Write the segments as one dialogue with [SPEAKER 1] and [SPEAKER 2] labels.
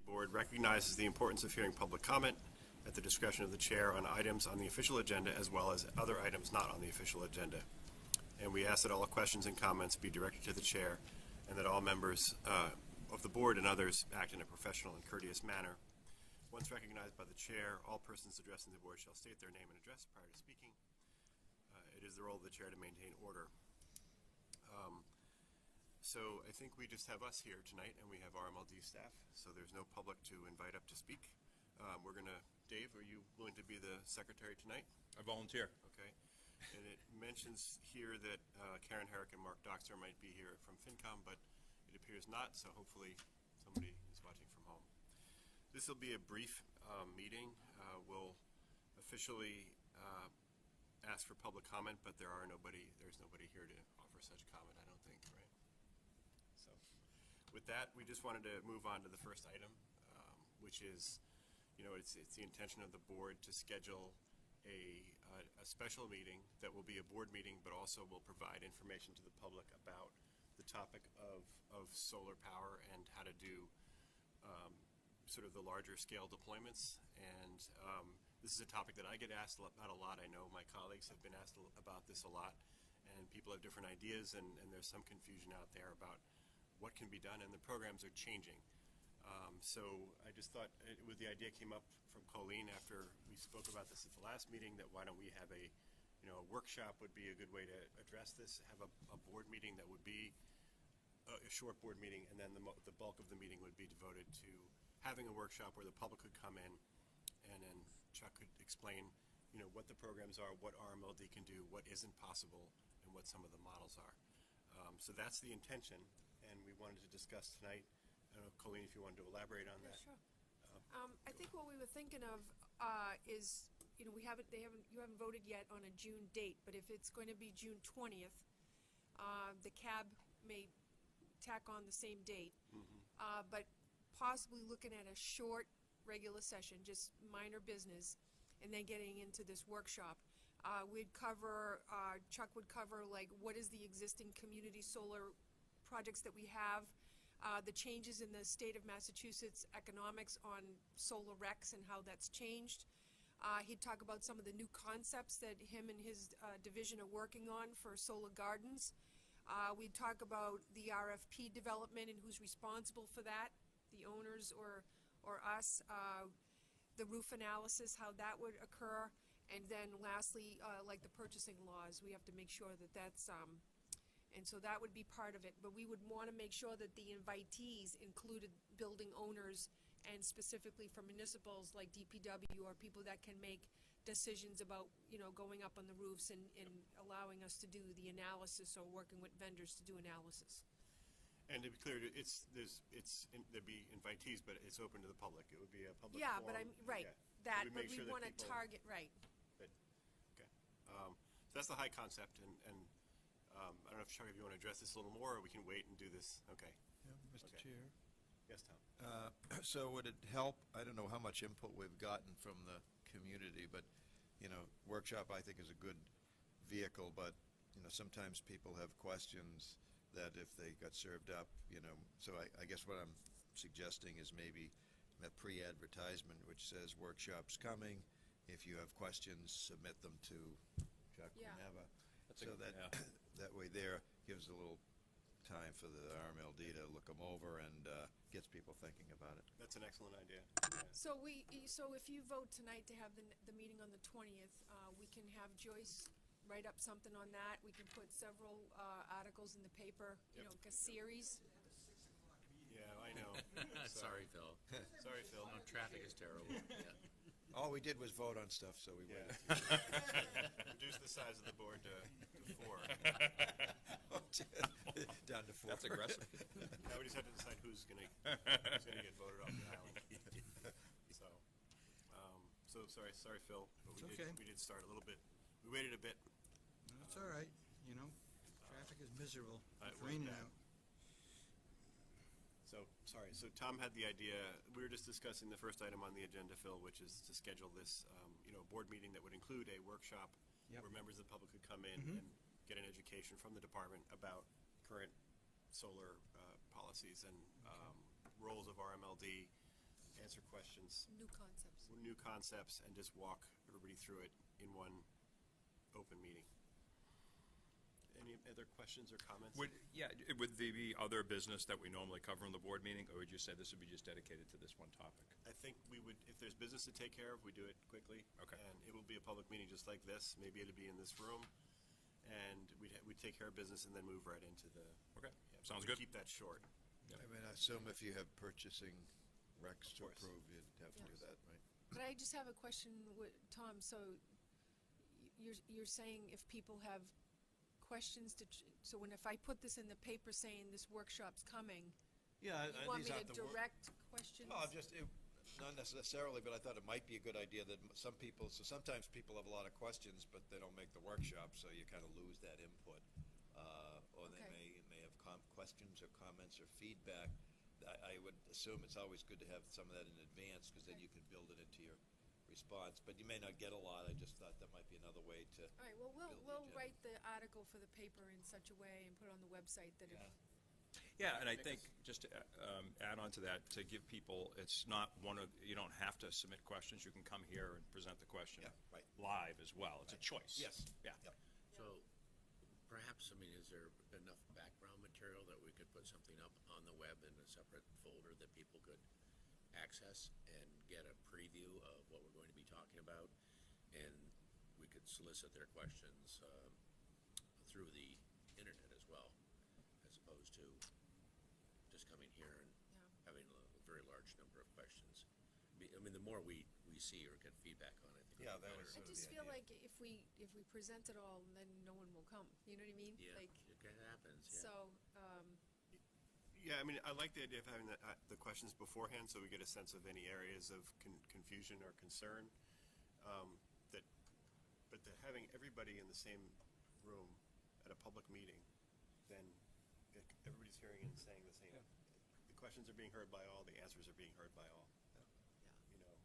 [SPEAKER 1] board recognizes the importance of hearing public comment at the discretion of the chair on items on the official agenda as well as other items not on the official agenda. And we ask that all questions and comments be directed to the chair and that all members of the board and others act in a professional and courteous manner. Once recognized by the chair, all persons addressing the board shall state their name and address prior to speaking. It is the role of the chair to maintain order. So I think we just have us here tonight, and we have RMLD staff, so there's no public to invite up to speak. We're going to, Dave, are you willing to be the secretary tonight?
[SPEAKER 2] I volunteer.
[SPEAKER 1] Okay. And it mentions here that Karen Herrick and Mark Doxter might be here from FinCom, but it appears not, so hopefully somebody is watching from home. This will be a brief meeting. We'll officially ask for public comment, but there's nobody here to offer such comment, I don't think, right? So with that, we just wanted to move on to the first item, which is, it's the intention of the board to schedule a special meeting that will be a board meeting, but also will provide information to the public about the topic of solar power and how to do sort of the larger scale deployments. And this is a topic that I get asked about a lot. I know my colleagues have been asked about this a lot, and people have different ideas, and there's some confusion out there about what can be done, and the programs are changing. So I just thought the idea came up from Colleen after we spoke about this at the last meeting, that why don't we have a workshop would be a good way to address this, have a board meeting that would be a short board meeting, and then the bulk of the meeting would be devoted to having a workshop where the public could come in, and then Chuck could explain, what the programs are, what RMLD can do, what isn't possible, and what some of the models are. So that's the intention, and we wanted to discuss tonight. I don't know, Colleen, if you wanted to elaborate on that.
[SPEAKER 3] Sure. I think what we were thinking of is, you haven't voted yet on a June date, but if it's going to be June 20th, the CAB may tack on the same date, but possibly looking at a short regular session, just minor business, and then getting into this workshop. Chuck would cover like what is the existing community solar projects that we have, the changes in the state of Massachusetts economics on solar recs and how that's changed. He'd talk about some of the new concepts that him and his division are working on for solar gardens. We'd talk about the RFP development and who's responsible for that, the owners or us, the roof analysis, how that would occur, and then lastly, like the purchasing laws, we have to make sure that that's, and so that would be part of it. But we would want to make sure that the invitees included building owners, and specifically for municipals like DPW or people that can make decisions about, going up on the roofs and allowing us to do the analysis or working with vendors to do analysis.
[SPEAKER 1] And to be clear, there'd be invitees, but it's open to the public. It would be a public
[SPEAKER 3] Yeah,
[SPEAKER 1] forum.
[SPEAKER 3] but right,
[SPEAKER 1] Okay.
[SPEAKER 3] that,
[SPEAKER 1] So
[SPEAKER 3] but we want to target, right.
[SPEAKER 1] Good. Okay. So that's the high concept, and I don't know if Chuck, if you want to address this a little more, or we can wait and do this. Okay.
[SPEAKER 4] Yeah, Mr.
[SPEAKER 1] Okay.
[SPEAKER 4] Chair.
[SPEAKER 1] Yes, Tom.
[SPEAKER 4] So would it help, I don't know how much input we've gotten from the community, but, workshop I think is a good vehicle, but, sometimes people have questions that if they got served up, so I guess what I'm suggesting is maybe a pre-advertisement which says workshop's coming. If you have questions, submit them to Chuck
[SPEAKER 3] Yeah.
[SPEAKER 4] whenever. So that way there gives a little time for the RMLD to look them over and gets people thinking about it.
[SPEAKER 1] That's an excellent idea. Yeah.
[SPEAKER 3] So if you vote tonight to have the meeting on the 20th, we can have Joyce write up something on that. We can put several articles in the paper,
[SPEAKER 1] Yep.
[SPEAKER 3] like a series.
[SPEAKER 1] Yeah, I know.
[SPEAKER 2] Sorry, Phil.
[SPEAKER 1] Sorry, Phil.
[SPEAKER 2] No, traffic is terrible. Yeah.
[SPEAKER 4] All we did was vote on stuff, so we
[SPEAKER 1] Yeah.
[SPEAKER 4] waited.
[SPEAKER 1] Reduce the size of the board to 4.
[SPEAKER 4] Down to 4.
[SPEAKER 2] That's aggressive.
[SPEAKER 1] Now we just have to decide who's gonna get voted off the island. So sorry, Phil, but we did start a little bit. We waited a bit.
[SPEAKER 5] That's all right, traffic is miserable.
[SPEAKER 1] It
[SPEAKER 5] It's
[SPEAKER 1] was
[SPEAKER 5] raining
[SPEAKER 1] bad.
[SPEAKER 5] out.
[SPEAKER 1] So, sorry, so Tom had the idea, we were just discussing the first item on the agenda, Phil, which is to schedule this, board meeting that would include a workshop
[SPEAKER 5] Yep.
[SPEAKER 1] where members of the public could come in and get an education from the department about current solar policies and roles of RMLD, answer questions,
[SPEAKER 3] New concepts.
[SPEAKER 1] new concepts, and just walk everybody through it in one open meeting. Any other questions or comments?
[SPEAKER 6] Would there be other business that we normally cover in the board meeting, or would you say this would be just dedicated to this one topic?
[SPEAKER 1] I think we would, if there's business to take care of, we do it quickly.
[SPEAKER 6] Okay.
[SPEAKER 1] And it will be a public meeting just like this. Maybe it'll be in this room. And we'd take care of business and then move right into the.
[SPEAKER 6] Okay,
[SPEAKER 1] yeah,
[SPEAKER 6] sounds
[SPEAKER 1] we
[SPEAKER 6] good.
[SPEAKER 1] Keep that short.
[SPEAKER 4] I mean, I assume if you have purchasing recs to
[SPEAKER 1] course.
[SPEAKER 4] approve, you'd have to do
[SPEAKER 3] Yes.
[SPEAKER 4] that, right?
[SPEAKER 3] But I just have a question with Tom, so you're saying if people have questions so if I put this in the paper saying this workshop's coming,
[SPEAKER 4] Yeah,
[SPEAKER 3] you want me to direct questions?
[SPEAKER 4] No, not necessarily, but I thought it might be a good idea that sometimes people have a lot of questions, but they don't make the workshop, so you kind of lose that input. Or they
[SPEAKER 3] Okay.
[SPEAKER 4] may have questions or comments or feedback. I would assume it's always good to have some of that in advance, because then
[SPEAKER 3] Okay.
[SPEAKER 4] you can build it into your response. But you may not get a lot. I just thought that might be another way to.
[SPEAKER 3] All right, well,
[SPEAKER 4] build the
[SPEAKER 3] we'll
[SPEAKER 4] agenda.
[SPEAKER 3] write the article for the paper in such a way and put it on the website that if,
[SPEAKER 6] Yeah, and I think, just to add on to that, to give people, it's not you don't have to submit questions, you can come here and present the question
[SPEAKER 4] Yeah, right.
[SPEAKER 6] live as well, it's a
[SPEAKER 4] Right.
[SPEAKER 6] choice.
[SPEAKER 4] Yes.
[SPEAKER 6] Yeah.
[SPEAKER 4] Yep.
[SPEAKER 2] So perhaps, is there enough background material that we could put something up on the web in a separate folder that people could access and get a preview of what we're going to be talking about? And we could solicit their questions through the internet as well, as opposed to just coming here and
[SPEAKER 3] Yeah.
[SPEAKER 2] having a very large number of questions. The more we see or get feedback on it, I think
[SPEAKER 4] Yeah,
[SPEAKER 2] it'll be
[SPEAKER 4] that
[SPEAKER 2] better.
[SPEAKER 4] was
[SPEAKER 3] I
[SPEAKER 4] sort of
[SPEAKER 3] just
[SPEAKER 4] the
[SPEAKER 3] feel
[SPEAKER 4] idea.
[SPEAKER 3] like if we present it all, then no one will come, you know what I mean?
[SPEAKER 2] Yeah,
[SPEAKER 3] Like,
[SPEAKER 2] it happens, yeah.
[SPEAKER 3] so,
[SPEAKER 1] Yeah, I like the idea of having the questions beforehand, so we get a sense of any areas of confusion or concern. But having everybody in the same room at a public meeting, then everybody's hearing and saying the same. The questions are being heard by all, the answers are being heard by all. You know,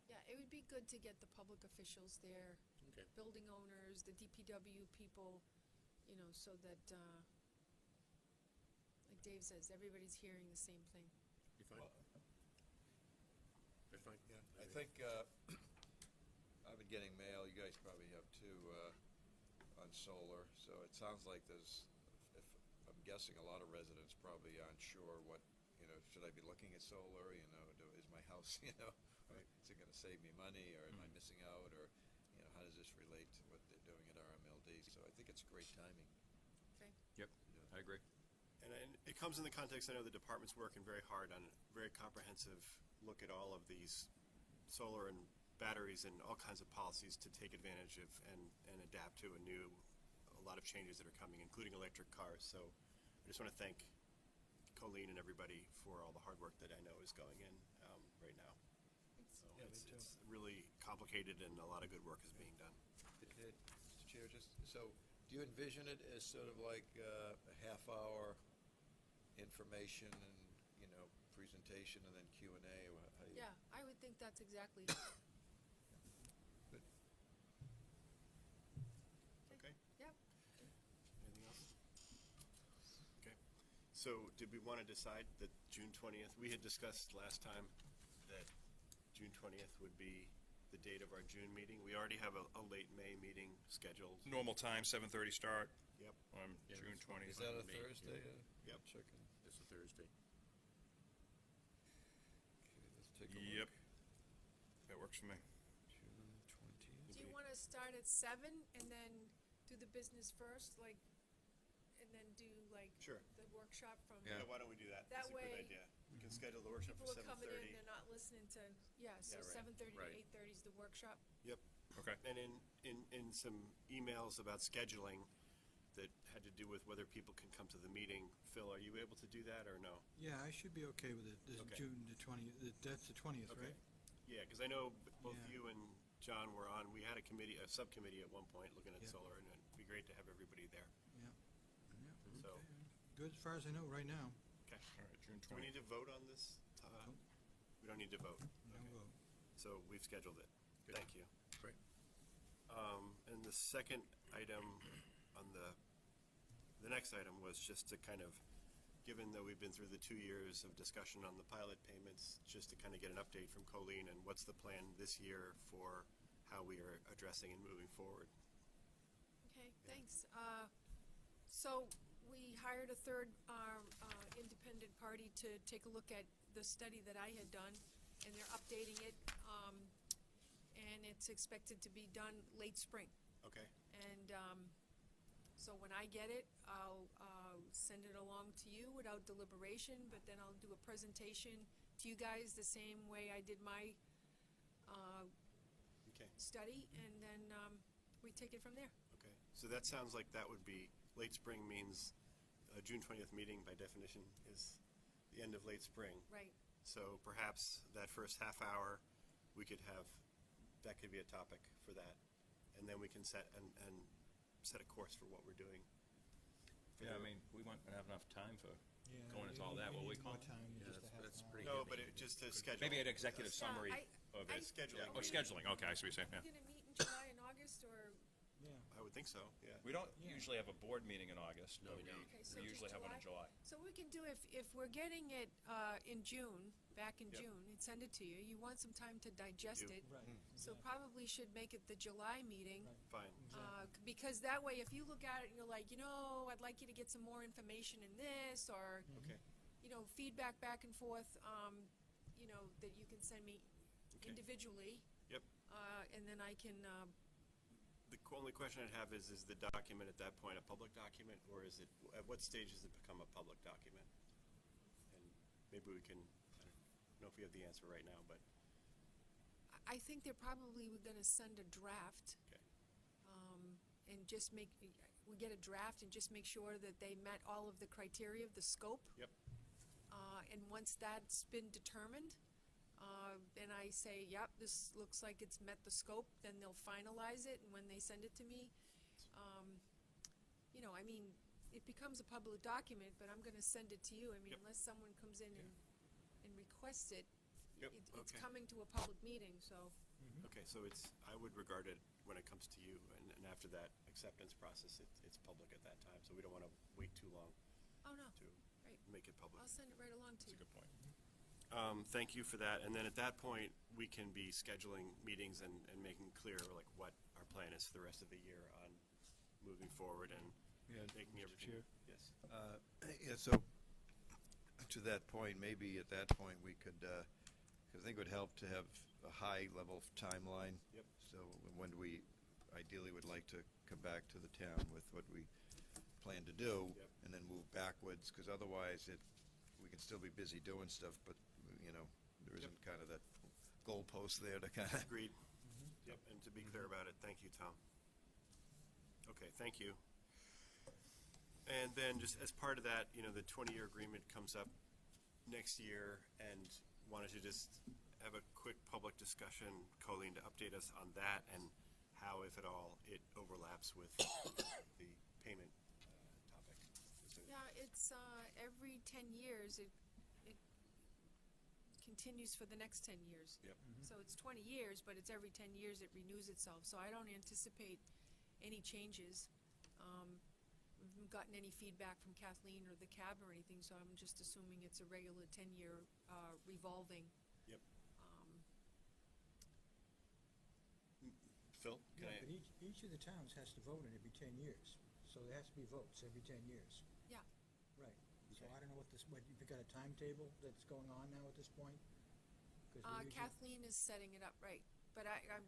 [SPEAKER 3] yeah, it would be good to get the public officials there,
[SPEAKER 2] Okay.
[SPEAKER 3] building owners, the DPW people, so that, like Dave says, everybody's hearing the same thing.
[SPEAKER 2] You fine?
[SPEAKER 4] Well,
[SPEAKER 2] That's fine?
[SPEAKER 4] Yeah, I think, I've been getting mail, you guys probably have too, on solar, so it sounds like I'm guessing a lot of residents probably aren't sure what, should I be looking at solar, is my house, is it gonna save me money, or am I missing out, or, how does this relate to what they're doing at RMLD? So I think it's great timing.
[SPEAKER 3] Okay.
[SPEAKER 6] Yep, I agree.
[SPEAKER 1] and it comes in the context, I know the department's working very hard on a very comprehensive look at all of these solar and batteries and all kinds of policies to take advantage of and adapt to a lot of changes that are coming, including electric cars. So I just want to thank Colleen and everybody for all the hard work that I know is going in right now. So
[SPEAKER 4] Yeah, me too.
[SPEAKER 1] it's really complicated, and a lot of good work is being done.
[SPEAKER 4] Mr. Chair, so do you envision it as sort of like a half-hour information and, presentation and then Q&A, or how do you?
[SPEAKER 3] Yeah, I would think that's exactly it.
[SPEAKER 4] Good.
[SPEAKER 1] Okay?
[SPEAKER 3] Yep.
[SPEAKER 1] Anything else? Okay. So did we want to decide that June 20th, we had discussed last time that June 20th would be the date of our June meeting. We already have a late May meeting scheduled.
[SPEAKER 6] Normal time, 7:30 start
[SPEAKER 1] Yep.
[SPEAKER 6] on
[SPEAKER 2] Yeah,
[SPEAKER 6] June
[SPEAKER 2] that's fine.
[SPEAKER 6] 20th.
[SPEAKER 4] Is that a
[SPEAKER 2] Me,
[SPEAKER 4] Thursday?
[SPEAKER 1] Yep.
[SPEAKER 4] Checking.
[SPEAKER 2] It's a Thursday.
[SPEAKER 4] Okay, let's take a look.
[SPEAKER 6] Yep. That works for me.
[SPEAKER 4] June 20th.
[SPEAKER 3] Do you want to start at 7 and then do the business first, and then do
[SPEAKER 1] Sure.
[SPEAKER 3] the workshop from?
[SPEAKER 4] Yeah.
[SPEAKER 1] Why don't we do that?
[SPEAKER 3] That
[SPEAKER 1] That's a good
[SPEAKER 3] way,
[SPEAKER 1] idea. We can schedule the workshop
[SPEAKER 3] People
[SPEAKER 1] for
[SPEAKER 3] are coming in,
[SPEAKER 1] 7:30.
[SPEAKER 3] they're not listening to, so
[SPEAKER 1] Yeah, right.
[SPEAKER 3] 7:30 to
[SPEAKER 2] Right.
[SPEAKER 3] 8:30 is the workshop.
[SPEAKER 1] Yep.
[SPEAKER 6] Okay.
[SPEAKER 1] And in some emails about scheduling that had to do with whether people can come to the meeting, Phil, are you able to do that or no?
[SPEAKER 5] Yeah, I should be okay with it. This is
[SPEAKER 1] Okay.
[SPEAKER 5] June the 20th, that's the 20th,
[SPEAKER 1] Okay.
[SPEAKER 5] right?
[SPEAKER 1] Yeah, because I know both
[SPEAKER 5] Yeah.
[SPEAKER 1] you and John were on, we had a subcommittee at one point looking at
[SPEAKER 5] Yeah.
[SPEAKER 1] solar, and it'd be great to have everybody there.
[SPEAKER 5] Yeah.
[SPEAKER 1] So,
[SPEAKER 5] Okay. Good as far as I know right now.
[SPEAKER 1] okay.
[SPEAKER 6] All right, June
[SPEAKER 1] Do we
[SPEAKER 6] 20th.
[SPEAKER 1] need to vote on this?
[SPEAKER 5] Nope.
[SPEAKER 1] We don't need to vote.
[SPEAKER 5] No
[SPEAKER 1] Okay.
[SPEAKER 5] vote.
[SPEAKER 1] So we've scheduled it.
[SPEAKER 2] Good.
[SPEAKER 1] Thank you.
[SPEAKER 2] Great.
[SPEAKER 1] And the second item on the next item was just to kind of given that we've been through the 2 years of discussion on the pilot payments, just to kind of get an update from Colleen and what's the plan this year for how we are addressing and moving forward.
[SPEAKER 3] Okay, thanks. So we hired a third independent party to take a look at the study that I had done, and they're updating it, and it's expected to be done late spring.
[SPEAKER 1] Okay?
[SPEAKER 3] And so when I get it, I'll send it along to you without deliberation, but then I'll do a presentation to you guys the same way I did my
[SPEAKER 1] Okay.
[SPEAKER 3] study, and then we take it from there.
[SPEAKER 1] Okay. So that sounds like that would be, late spring means June 20th meeting by definition is the end of late spring.
[SPEAKER 3] Right.
[SPEAKER 1] So perhaps that first half hour, we could have, that could be a topic for that. And then we can set set a course for what we're doing.
[SPEAKER 6] Yeah, I mean, we won't have enough time for
[SPEAKER 5] Yeah,
[SPEAKER 6] going into all
[SPEAKER 5] we
[SPEAKER 6] that, will we?
[SPEAKER 5] need more time
[SPEAKER 2] Yeah,
[SPEAKER 5] just to have
[SPEAKER 2] that's
[SPEAKER 5] an hour.
[SPEAKER 2] pretty
[SPEAKER 1] No,
[SPEAKER 2] heavy.
[SPEAKER 1] but just to schedule.
[SPEAKER 6] Maybe an executive summary of
[SPEAKER 3] I-
[SPEAKER 6] it.
[SPEAKER 1] Scheduling.
[SPEAKER 6] Oh, scheduling, okay, I see what you're saying,
[SPEAKER 3] Are
[SPEAKER 6] yeah.
[SPEAKER 3] we gonna meet in July and August, or?
[SPEAKER 5] Yeah.
[SPEAKER 1] I would think so, yeah.
[SPEAKER 6] We don't
[SPEAKER 5] Yeah.
[SPEAKER 6] usually have a board meeting in August,
[SPEAKER 2] No,
[SPEAKER 6] but
[SPEAKER 2] we don't.
[SPEAKER 3] Okay, so
[SPEAKER 6] we
[SPEAKER 3] just
[SPEAKER 6] usually have one in July.
[SPEAKER 3] So we can do, if we're getting it in June, back in
[SPEAKER 1] Yep.
[SPEAKER 3] June, and send it to you, you want some time to digest
[SPEAKER 1] You-
[SPEAKER 3] it.
[SPEAKER 5] Right.
[SPEAKER 3] So
[SPEAKER 5] exactly.
[SPEAKER 3] probably should make it the July meeting.
[SPEAKER 5] Right.
[SPEAKER 1] Fine.
[SPEAKER 3] Because that way, if you look at it and you're like, I'd like you to get some more information in this, or,
[SPEAKER 1] Okay.
[SPEAKER 3] feedback back and forth, that you can send me
[SPEAKER 1] Okay.
[SPEAKER 3] individually.
[SPEAKER 1] Yep.
[SPEAKER 3] And then I can,
[SPEAKER 1] The only question I'd have is the document at that point a public document, or is it, at what stage does it become a public document? And maybe we can, I don't know if we have the answer right now, but,
[SPEAKER 3] I think they're probably gonna send a draft.
[SPEAKER 1] okay.
[SPEAKER 3] And just we get a draft and just make sure that they met all of the criteria of the scope.
[SPEAKER 1] Yep.
[SPEAKER 3] And once that's been determined, then I say, yep, this looks like it's met the scope, then they'll finalize it, and when they send it to me, it becomes a public document, but I'm gonna send it to you. I mean,
[SPEAKER 1] Yep.
[SPEAKER 3] unless someone comes in and requests it,
[SPEAKER 1] Yep,
[SPEAKER 3] it's
[SPEAKER 1] okay.
[SPEAKER 3] coming to a public meeting, so.
[SPEAKER 1] Okay, so I would regard it, when it comes to you, and after that acceptance process, it's public at that time, so we don't want to wait too long
[SPEAKER 3] Oh, no,
[SPEAKER 1] to
[SPEAKER 3] right.
[SPEAKER 1] make it public.
[SPEAKER 3] I'll send it right along to
[SPEAKER 6] That's a
[SPEAKER 3] you.
[SPEAKER 6] good point.
[SPEAKER 1] Thank you for that, and then at that point, we can be scheduling meetings and making clear, like, what our plan is for the rest of the year on moving forward and
[SPEAKER 4] Yeah,
[SPEAKER 1] making
[SPEAKER 4] Mr.
[SPEAKER 1] everything.
[SPEAKER 4] Chair?
[SPEAKER 1] Yes.
[SPEAKER 4] Yeah, so, to that point, maybe at that point, we could, 'cause I think it would help to have a high-level timeline.
[SPEAKER 1] Yep.
[SPEAKER 4] So when we ideally would like to come back to the town with what we plan to do,
[SPEAKER 1] Yep.
[SPEAKER 4] and then move backwards, because otherwise we can still be busy doing stuff, but, there isn't kind of that goalpost there to kind of.
[SPEAKER 1] Agreed. Yep, and to be clear about it, thank you, Tom. Okay, thank you. And then just as part of that, the 20-year agreement comes up next year, and wanted to just have a quick public discussion, Colleen, to update us on that and how, if at all, it overlaps with the payment topic.
[SPEAKER 3] Yeah, it's, every 10 years, it continues for the next 10 years.
[SPEAKER 1] Yep.
[SPEAKER 3] So it's 20 years, but it's every 10 years it renews itself, so I don't anticipate any changes. We haven't gotten any feedback from Kathleen or the cab or anything, so I'm just assuming it's a regular 10-year revolving.
[SPEAKER 1] Yep. Phil, can
[SPEAKER 5] Yeah,
[SPEAKER 1] I?
[SPEAKER 5] but each of the towns has to vote in every 10 years, so there has to be votes every 10 years.
[SPEAKER 3] Yeah.
[SPEAKER 5] Right. So
[SPEAKER 1] Okay.
[SPEAKER 5] I don't know what you've got a timetable that's going on now at this point? 'Cause we usually-
[SPEAKER 3] Kathleen is setting it up, right, but I'm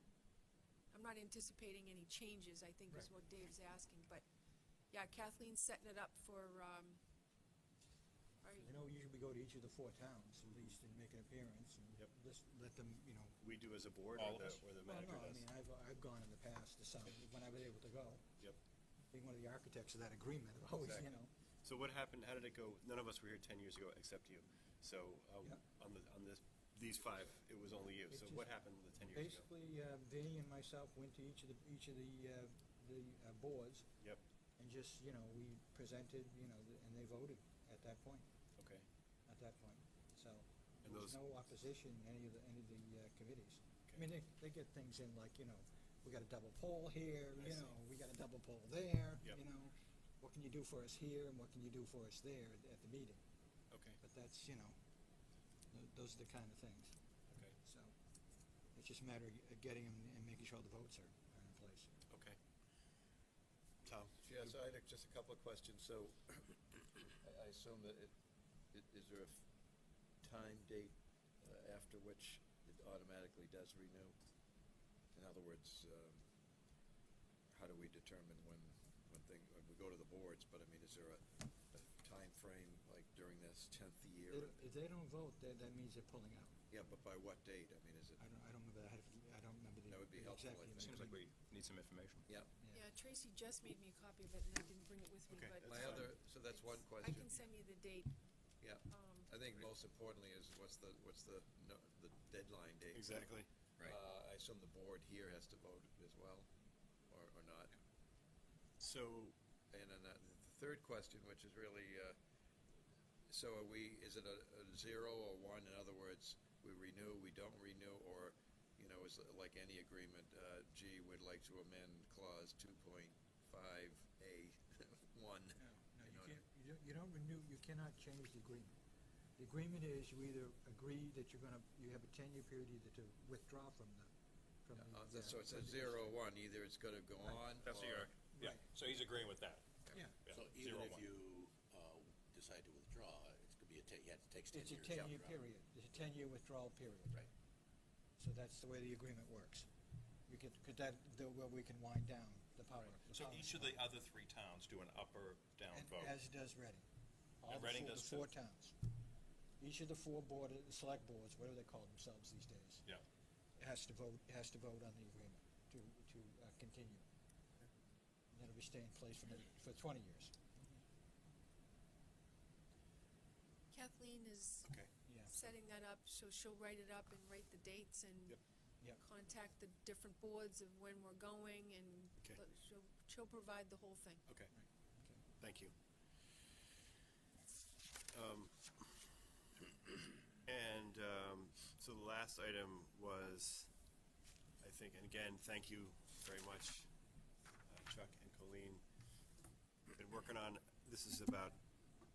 [SPEAKER 3] not anticipating any changes, I think is
[SPEAKER 5] Right.
[SPEAKER 3] what Dave's asking, but, yeah, Kathleen's setting it up for,
[SPEAKER 5] I know usually we go to each of the 4 towns at least and make an appearance and
[SPEAKER 1] Yep.
[SPEAKER 5] just let them,
[SPEAKER 1] We do as a board,
[SPEAKER 6] All
[SPEAKER 1] or
[SPEAKER 6] of us?
[SPEAKER 1] the
[SPEAKER 5] Well,
[SPEAKER 1] manager
[SPEAKER 5] no, I
[SPEAKER 1] does?
[SPEAKER 5] mean, I've gone in the past to some, when I was able to go.
[SPEAKER 1] Yep.
[SPEAKER 5] Being one of the architects of that agreement, I've always,
[SPEAKER 1] Exactly. So what happened, how did it go? None of us were here 10 years ago except you. So
[SPEAKER 5] Yep.
[SPEAKER 1] on these 5, it was only you.
[SPEAKER 5] It
[SPEAKER 1] So
[SPEAKER 5] just-
[SPEAKER 1] what happened the 10 years ago?
[SPEAKER 5] basically, Vinnie and myself went to each of the boards
[SPEAKER 1] Yep,
[SPEAKER 5] and just, we presented, and they voted at that point,
[SPEAKER 1] okay.
[SPEAKER 5] So,
[SPEAKER 1] And
[SPEAKER 5] there was
[SPEAKER 1] those-
[SPEAKER 5] no opposition in any of the committees. I mean, they get things in like, we got a double pole here,
[SPEAKER 1] I see.
[SPEAKER 5] we got a double pole there,
[SPEAKER 1] Yep.
[SPEAKER 5] what can you do for us here and what can you do for us there at the meeting? but that's, those are the kind of things.
[SPEAKER 6] Okay.
[SPEAKER 5] So it's just a matter of getting them and making sure the votes are in place.
[SPEAKER 1] Okay. Tom?
[SPEAKER 4] Yeah, so I had just a couple of questions. So I assume that is there a time date after which it automatically does renew? In other words, how do we determine when we go to the boards, but I mean, is there a time frame, like during this 10th year?
[SPEAKER 5] If they don't vote, that means they're pulling out.
[SPEAKER 4] Yeah, but by what date? I mean, is it?
[SPEAKER 5] I don't remember that. I don't remember the.
[SPEAKER 4] That would be helpful,
[SPEAKER 5] exactly
[SPEAKER 4] I think.
[SPEAKER 6] Seems like we need some information.
[SPEAKER 4] Yeah.
[SPEAKER 3] Yeah, Tracy just made me a copy of it, and I didn't bring it with me,
[SPEAKER 1] Okay,
[SPEAKER 3] but.
[SPEAKER 1] that's
[SPEAKER 4] My
[SPEAKER 1] fine.
[SPEAKER 4] other, so that's one
[SPEAKER 3] I
[SPEAKER 4] question.
[SPEAKER 3] can send you the date.
[SPEAKER 4] Yeah. I think most importantly is what's the deadline date?
[SPEAKER 1] Exactly.
[SPEAKER 2] Right.
[SPEAKER 4] I assume the board here has to vote as well, or not?
[SPEAKER 1] So,
[SPEAKER 4] And then the third question, which is really, so is it a 0 or 1? In other words, we renew, we don't renew, or, is it like any agreement, gee, we'd like to amend clause 2.5A1?
[SPEAKER 5] No, you can't, you don't renew, you cannot change the agreement. The agreement is you either agree that you have a 10-year period either to withdraw from the.
[SPEAKER 4] So it says 0 or 1, either it's gonna go on,
[SPEAKER 6] That's
[SPEAKER 4] or.
[SPEAKER 6] yeah,
[SPEAKER 5] Right.
[SPEAKER 6] so he's agreeing with that.
[SPEAKER 5] Yeah.
[SPEAKER 6] Yeah,
[SPEAKER 2] So even
[SPEAKER 6] 0,
[SPEAKER 2] if
[SPEAKER 6] 1.
[SPEAKER 2] you decide to withdraw, it's gonna be it takes 10
[SPEAKER 5] It's a
[SPEAKER 2] years. to
[SPEAKER 5] 10-year
[SPEAKER 2] withdraw.
[SPEAKER 5] period. It's a 10-year withdrawal period.
[SPEAKER 2] Right.
[SPEAKER 5] So that's the way the agreement works. Where we can wind down the power.
[SPEAKER 6] So each of the other 3 towns do an up or down vote?
[SPEAKER 5] As does Reading. All
[SPEAKER 6] And
[SPEAKER 5] the
[SPEAKER 6] Reading
[SPEAKER 5] four-
[SPEAKER 6] does
[SPEAKER 5] the 4
[SPEAKER 6] too?
[SPEAKER 5] towns. Each of the 4 select boards, whatever they call themselves these days,
[SPEAKER 6] Yeah.
[SPEAKER 5] has to vote on the agreement to continue. And that'll be stay in place for 20 years.
[SPEAKER 3] Kathleen is
[SPEAKER 1] okay.
[SPEAKER 5] Yeah.
[SPEAKER 3] setting that up, so she'll write it up and write the dates and
[SPEAKER 1] Yep.
[SPEAKER 5] Yep.
[SPEAKER 3] contact the different boards of when we're going, and
[SPEAKER 1] Okay.
[SPEAKER 3] she'll provide the whole thing.
[SPEAKER 1] Okay,
[SPEAKER 5] Okay.
[SPEAKER 1] thank you. So the last item was, I think, and again, thank you very much, Chuck and Colleen. Been working on, this is about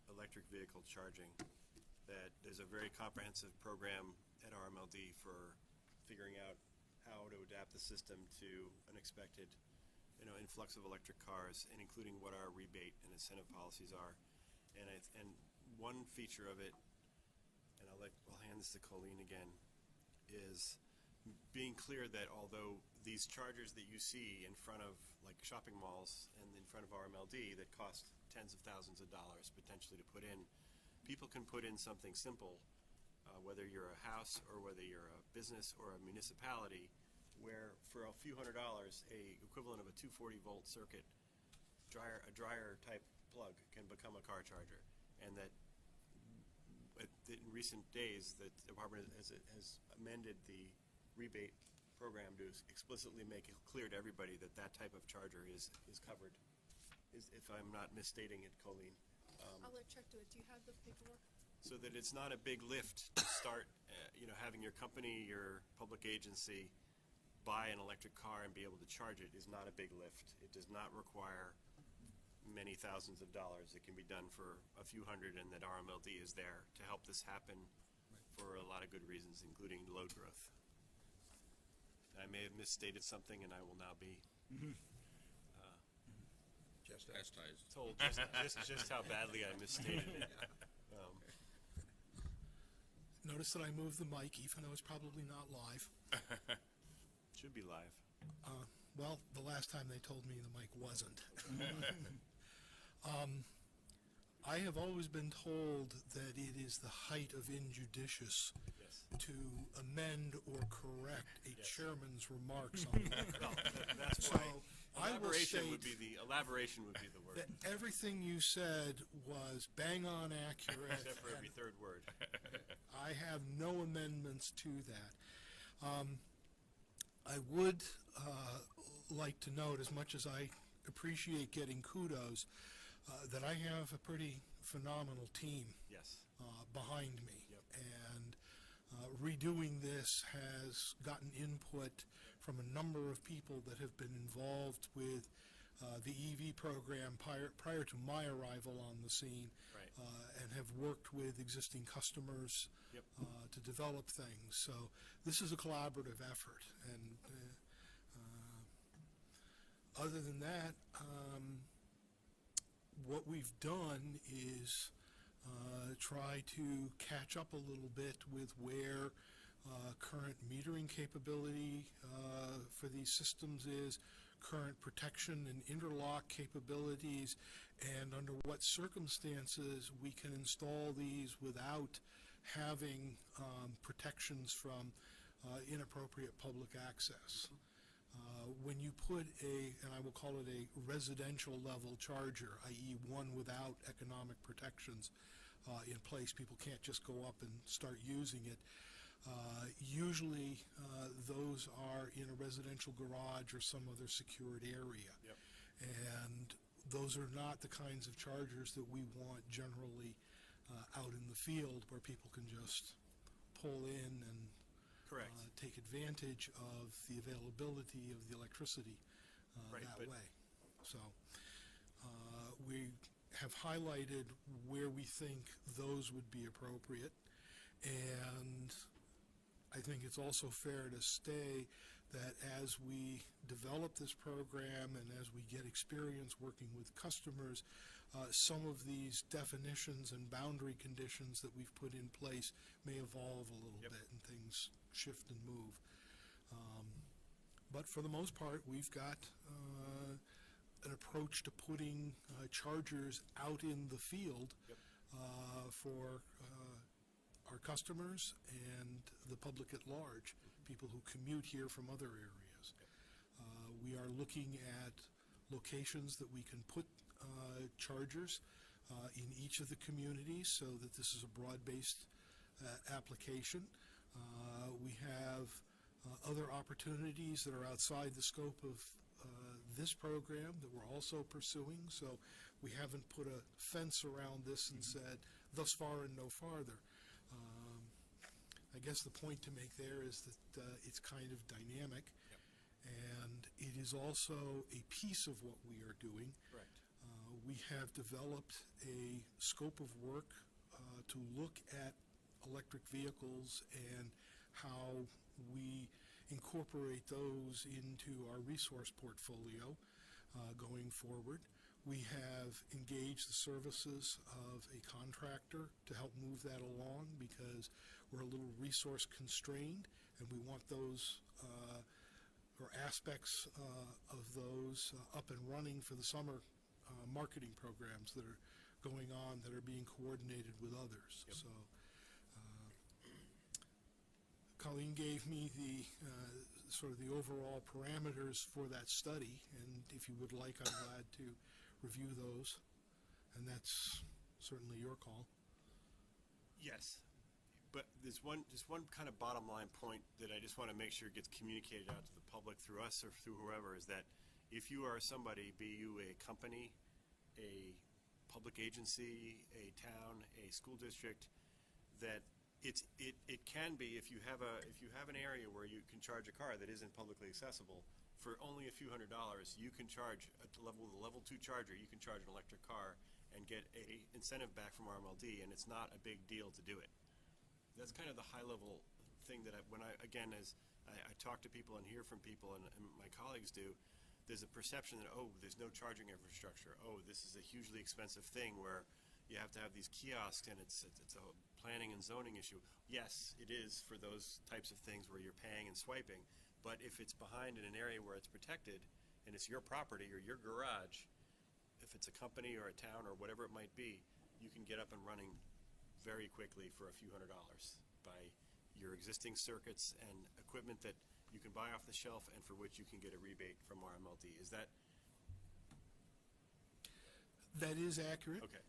[SPEAKER 1] electric vehicle charging, that there's a very comprehensive program at RMLD for figuring out how to adapt the system to unexpected, influx of electric cars, and including what our rebate and incentive policies are. And one feature of it, and I'll hand this to Colleen again, is being clear that although these chargers that you see in front of like shopping malls and in front of RMLD that cost tens of thousands of dollars potentially to put in, people can put in something simple, whether you're a house or whether you're a business or a municipality, where for a few $100s, a equivalent of a 240 volt circuit a dryer type plug can become a car charger. And that in recent days, the department has amended the rebate program to explicitly make it clear to everybody that that type of charger is covered, if I'm not misstating it, Colleen.
[SPEAKER 3] I'll let Chuck do it. Do you have the paperwork?
[SPEAKER 1] So that it's not a big lift to start, having your company, your public agency buy an electric car and be able to charge it is not a big lift. It does not require many thousands of dollars. It can be done for a few hundred, and that RMLD is there to help this happen for a lot of good reasons, including load growth. I may have misstated something, and I will now be
[SPEAKER 2] Chastised.
[SPEAKER 1] told just how badly I misstated it.
[SPEAKER 7] Notice that I moved the mic, even though it's probably not live.
[SPEAKER 1] Should be live.
[SPEAKER 7] Well, the last time they told me the mic wasn't. I have always been told that it is the height of injudicious
[SPEAKER 1] Yes.
[SPEAKER 7] to amend or correct a
[SPEAKER 1] Yes.
[SPEAKER 7] chairman's remarks on that.
[SPEAKER 1] That's
[SPEAKER 7] So
[SPEAKER 1] why
[SPEAKER 7] I will
[SPEAKER 1] elaboration would
[SPEAKER 7] state
[SPEAKER 1] be the word,
[SPEAKER 7] that everything you said was bang on accurate.
[SPEAKER 1] except for every third word.
[SPEAKER 7] I have no amendments to that. I would like to note, as much as I appreciate getting kudos, that I have a pretty phenomenal team
[SPEAKER 1] Yes.
[SPEAKER 7] behind me.
[SPEAKER 1] Yep.
[SPEAKER 7] And redoing this has gotten input from a number of people that have been involved with the EV program prior to my arrival on the scene.
[SPEAKER 1] Right.
[SPEAKER 7] And have worked with existing customers
[SPEAKER 1] Yep.
[SPEAKER 7] to develop things. So this is a collaborative effort. And other than that, what we've done is try to catch up a little bit with where current metering capability for these systems is, current protection and interlock capabilities, and under what circumstances we can install these without having protections from inappropriate public access. When you put and I will call it a residential level charger, i.e. one without economic protections in place, people can't just go up and start using it. Usually those are in a residential garage or some other secured area.
[SPEAKER 1] Yep.
[SPEAKER 7] And those are not the kinds of chargers that we want generally out in the field where people can just pull in and
[SPEAKER 1] Correct.
[SPEAKER 7] take advantage of the availability of the electricity
[SPEAKER 1] Right,
[SPEAKER 7] that
[SPEAKER 1] but-
[SPEAKER 7] way. So we have highlighted where we think those would be appropriate, and I think it's also fair to say that as we develop this program and as we get experience working with customers, some of these definitions and boundary conditions that we've put in place may evolve a little
[SPEAKER 1] Yep.
[SPEAKER 7] bit and things shift and move. But for the most part, we've got an approach to putting chargers out in the field
[SPEAKER 1] Yep.
[SPEAKER 7] for our customers and the public at large, people who commute here from other areas. We are looking at locations that we can put chargers in each of the communities so that this is a broad-based application. We have other opportunities that are outside the scope of this program that we're also pursuing, so we haven't put a fence around this and said thus far and no farther. I guess the point to make there is that it's kind of dynamic, and it is also a piece of what we are doing.
[SPEAKER 1] Correct.
[SPEAKER 7] We have developed a scope of work to look at electric vehicles and how we incorporate those into our resource portfolio going forward. We have engaged the services of a contractor to help move that along because we're a little resource constrained, and we want those or aspects of those up and running for the summer marketing programs that are going on that are being coordinated with others.
[SPEAKER 1] Yep.
[SPEAKER 7] So Colleen gave me the sort of the overall parameters for that study, and if you would like, I'm glad to review those, and that's certainly your call.
[SPEAKER 1] Yes, but there's just one kind of bottom line point that I just want to make sure gets communicated out to the public through us or through whoever, is that if you are somebody, be you a company, a public agency, a town, a school district, that it can be, if you have an area where you can charge a car that isn't publicly accessible, for only a few $100s, you can charge at the level 2 charger, you can charge an electric car and get a incentive back from RMLD, and it's not a big deal to do it. That's kind of the high level thing that when I talk to people and hear from people, and my colleagues do, there's a perception that, oh, there's no charging infrastructure. Oh, this is a hugely expensive thing where you have to have these kiosks, and it's a planning and zoning issue. Yes, it is for those types of things where you're paying and swiping, but if it's behind in an area where it's protected and it's your property or your garage, if it's a company or a town or whatever it might be, you can get up and running very quickly for a few $100s by your existing circuits and equipment that you can buy off the shelf and for which you can get a rebate from RMLD. Is that?
[SPEAKER 7] That is accurate.
[SPEAKER 1] Okay.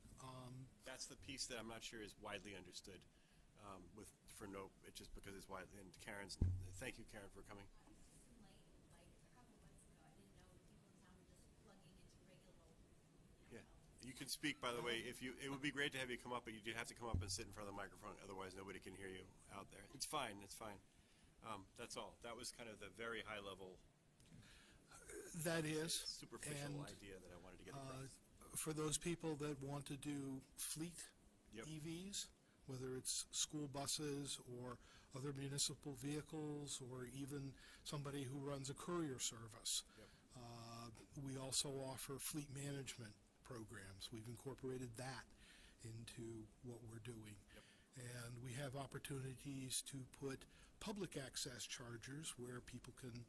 [SPEAKER 1] That's the piece that I'm not sure is widely understood just because it's widely. And Karen's, thank you, Karen, for coming.
[SPEAKER 8] Like a couple months ago, I didn't know people in town were just plugging into regular.
[SPEAKER 1] Yeah. You can speak, by the way, it would be great to have you come up, but you do have to come up and sit in front of the microphone, otherwise nobody can hear you out there. It's fine, it's fine. That's all. That was kind of the very high level.
[SPEAKER 7] That is.
[SPEAKER 1] Superficial
[SPEAKER 7] and,
[SPEAKER 1] idea that I wanted to get across.
[SPEAKER 7] For those people that want to do fleet
[SPEAKER 1] Yep.
[SPEAKER 7] EVs, whether it's school buses or other municipal vehicles, or even somebody who runs a courier service.
[SPEAKER 1] Yep.
[SPEAKER 7] We also offer fleet management programs. We've incorporated that into what we're doing.
[SPEAKER 1] Yep.
[SPEAKER 7] And we have opportunities to put public access chargers where people can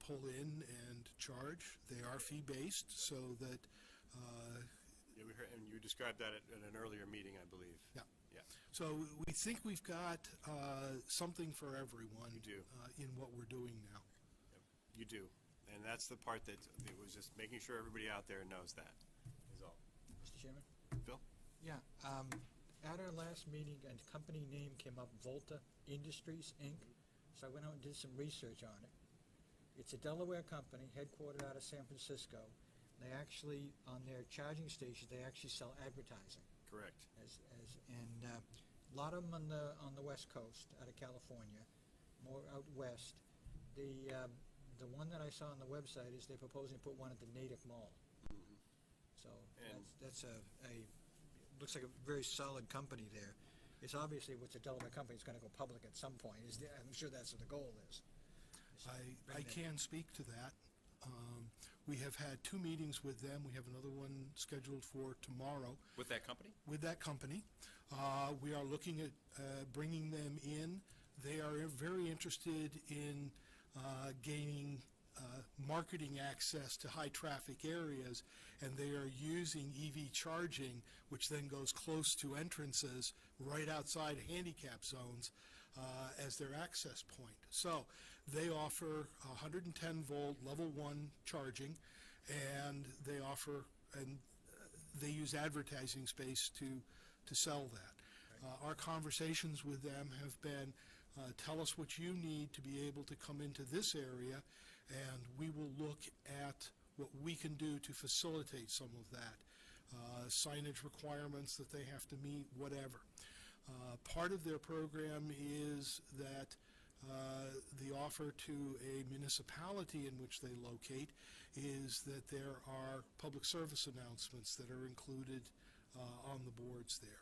[SPEAKER 7] pull in and charge. They are fee-based, so that,
[SPEAKER 1] Yeah, we heard, and you described that at an earlier meeting, I believe.
[SPEAKER 7] yeah.
[SPEAKER 1] Yeah.
[SPEAKER 7] So we think we've got something for everyone.
[SPEAKER 1] You do.
[SPEAKER 7] In what we're doing now.
[SPEAKER 1] Yep, you do. And that's the part that it was just making sure everybody out there knows that, is all.
[SPEAKER 5] Mr. Chairman?
[SPEAKER 1] Bill?
[SPEAKER 5] Yeah, at our last meeting, a company name came up, Volta Industries, Inc., so I went out and did some research on it. It's a Delaware company, headquartered out of San Francisco. They actually, on their charging stations, they actually sell advertising.
[SPEAKER 1] Correct.
[SPEAKER 5] And a lot of them on the West Coast, out of California, more out west. The one that I saw on the website is they're proposing to put one at the Natick Mall. So
[SPEAKER 1] And-
[SPEAKER 5] that's looks like a very solid company there. It's obviously, what's a Delaware company, it's gonna go public at some point. I'm sure that's what the goal is.
[SPEAKER 7] I can speak to that. We have had 2 meetings with them. We have another one scheduled for tomorrow
[SPEAKER 6] With that company?
[SPEAKER 7] with that company. We are looking at bringing them in. They are very interested in gaining marketing access to high-traffic areas, and they are using EV charging, which then goes close to entrances right outside handicap zones as their access point. So they offer 110-volt level 1 charging, and they offer, and they use advertising space to sell that. Our conversations with them have been, tell us what you need to be able to come into this area, and we will look at what we can do to facilitate some of that. Signage requirements that they have to meet, whatever. Part of their program is that the offer to a municipality in which they locate is that there are public service announcements that are included on the boards there.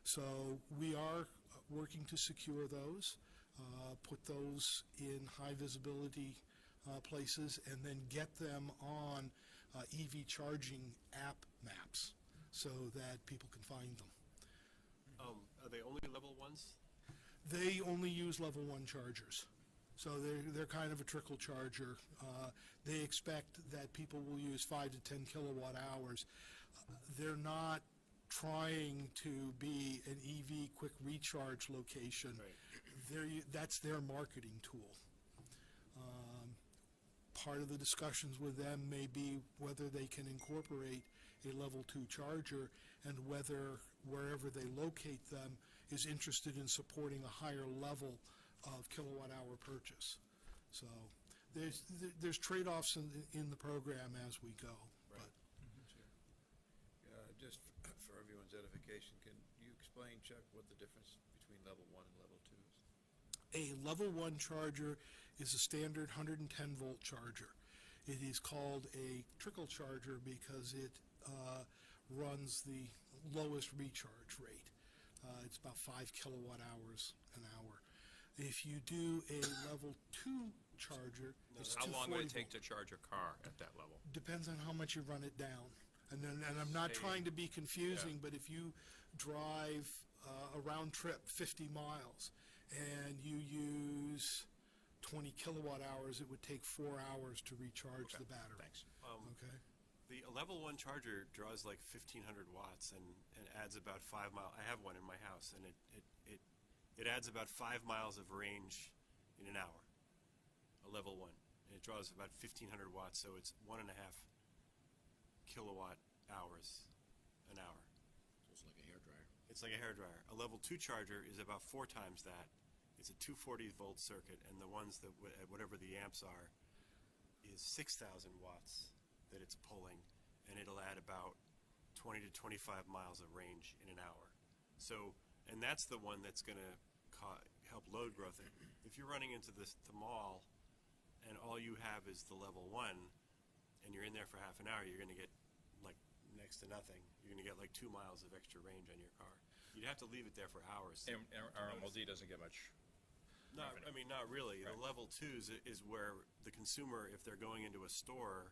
[SPEAKER 7] So we are working to secure those, put those in high visibility places, and then get them on EV charging app maps so that people can find them.
[SPEAKER 1] Are they only level 1s?
[SPEAKER 7] They only use level 1 chargers. So they're kind of a trickle charger. They expect that people will use 5 to 10 kilowatt hours. They're not trying to be an EV quick recharge location.
[SPEAKER 1] Right.
[SPEAKER 7] That's their marketing tool. Part of the discussions with them may be whether they can incorporate a level 2 charger, and whether wherever they locate them is interested in supporting a higher level of kilowatt hour purchase. So there's trade-offs in the program as we go.
[SPEAKER 1] Right.
[SPEAKER 4] Just for everyone's edification, can you explain, Chuck, what the difference between level 1 and level 2 is?
[SPEAKER 7] A level 1 charger is a standard 110-volt charger. It is called a trickle charger because it runs the lowest recharge rate. It's about 5 kilowatt hours an hour. If you do a level 2 charger, it's
[SPEAKER 6] How long would it
[SPEAKER 7] 240
[SPEAKER 6] take
[SPEAKER 7] volt.
[SPEAKER 6] to charge a car at that level?
[SPEAKER 7] Depends on how much you run it down. And I'm not
[SPEAKER 6] Say-
[SPEAKER 7] trying to be confusing, but if you drive a round trip 50 miles and you use 20 kilowatt hours, it would take 4 hours to recharge the battery.
[SPEAKER 6] Thanks.
[SPEAKER 7] Okay?
[SPEAKER 1] The level 1 charger draws like 1,500 watts and adds about 5 miles. I have one in my house, and it adds about 5 miles of range in an hour. A level 1, and it draws about 1,500 watts, so it's 1.5 kilowatt hours an hour.
[SPEAKER 2] So it's like a hairdryer.
[SPEAKER 1] It's like a hairdryer. A level 2 charger is about 4 times that. It's a 240 volt circuit, and the ones that at whatever the amps are is 6,000 watts that it's pulling, and it'll add about 20 to 25 miles of range in an hour. So, and that's the one that's going to help load growth. If you're running into the mall and all you have is the level 1, and you're in there for half an hour, you're gonna get like next to nothing. You're gonna get like 2 miles of extra range on your car. You'd have to leave it there for hours.
[SPEAKER 6] And RMLD doesn't get much.
[SPEAKER 1] Not really.
[SPEAKER 6] Right.
[SPEAKER 1] The level twos is where the consumer, if they're going into a store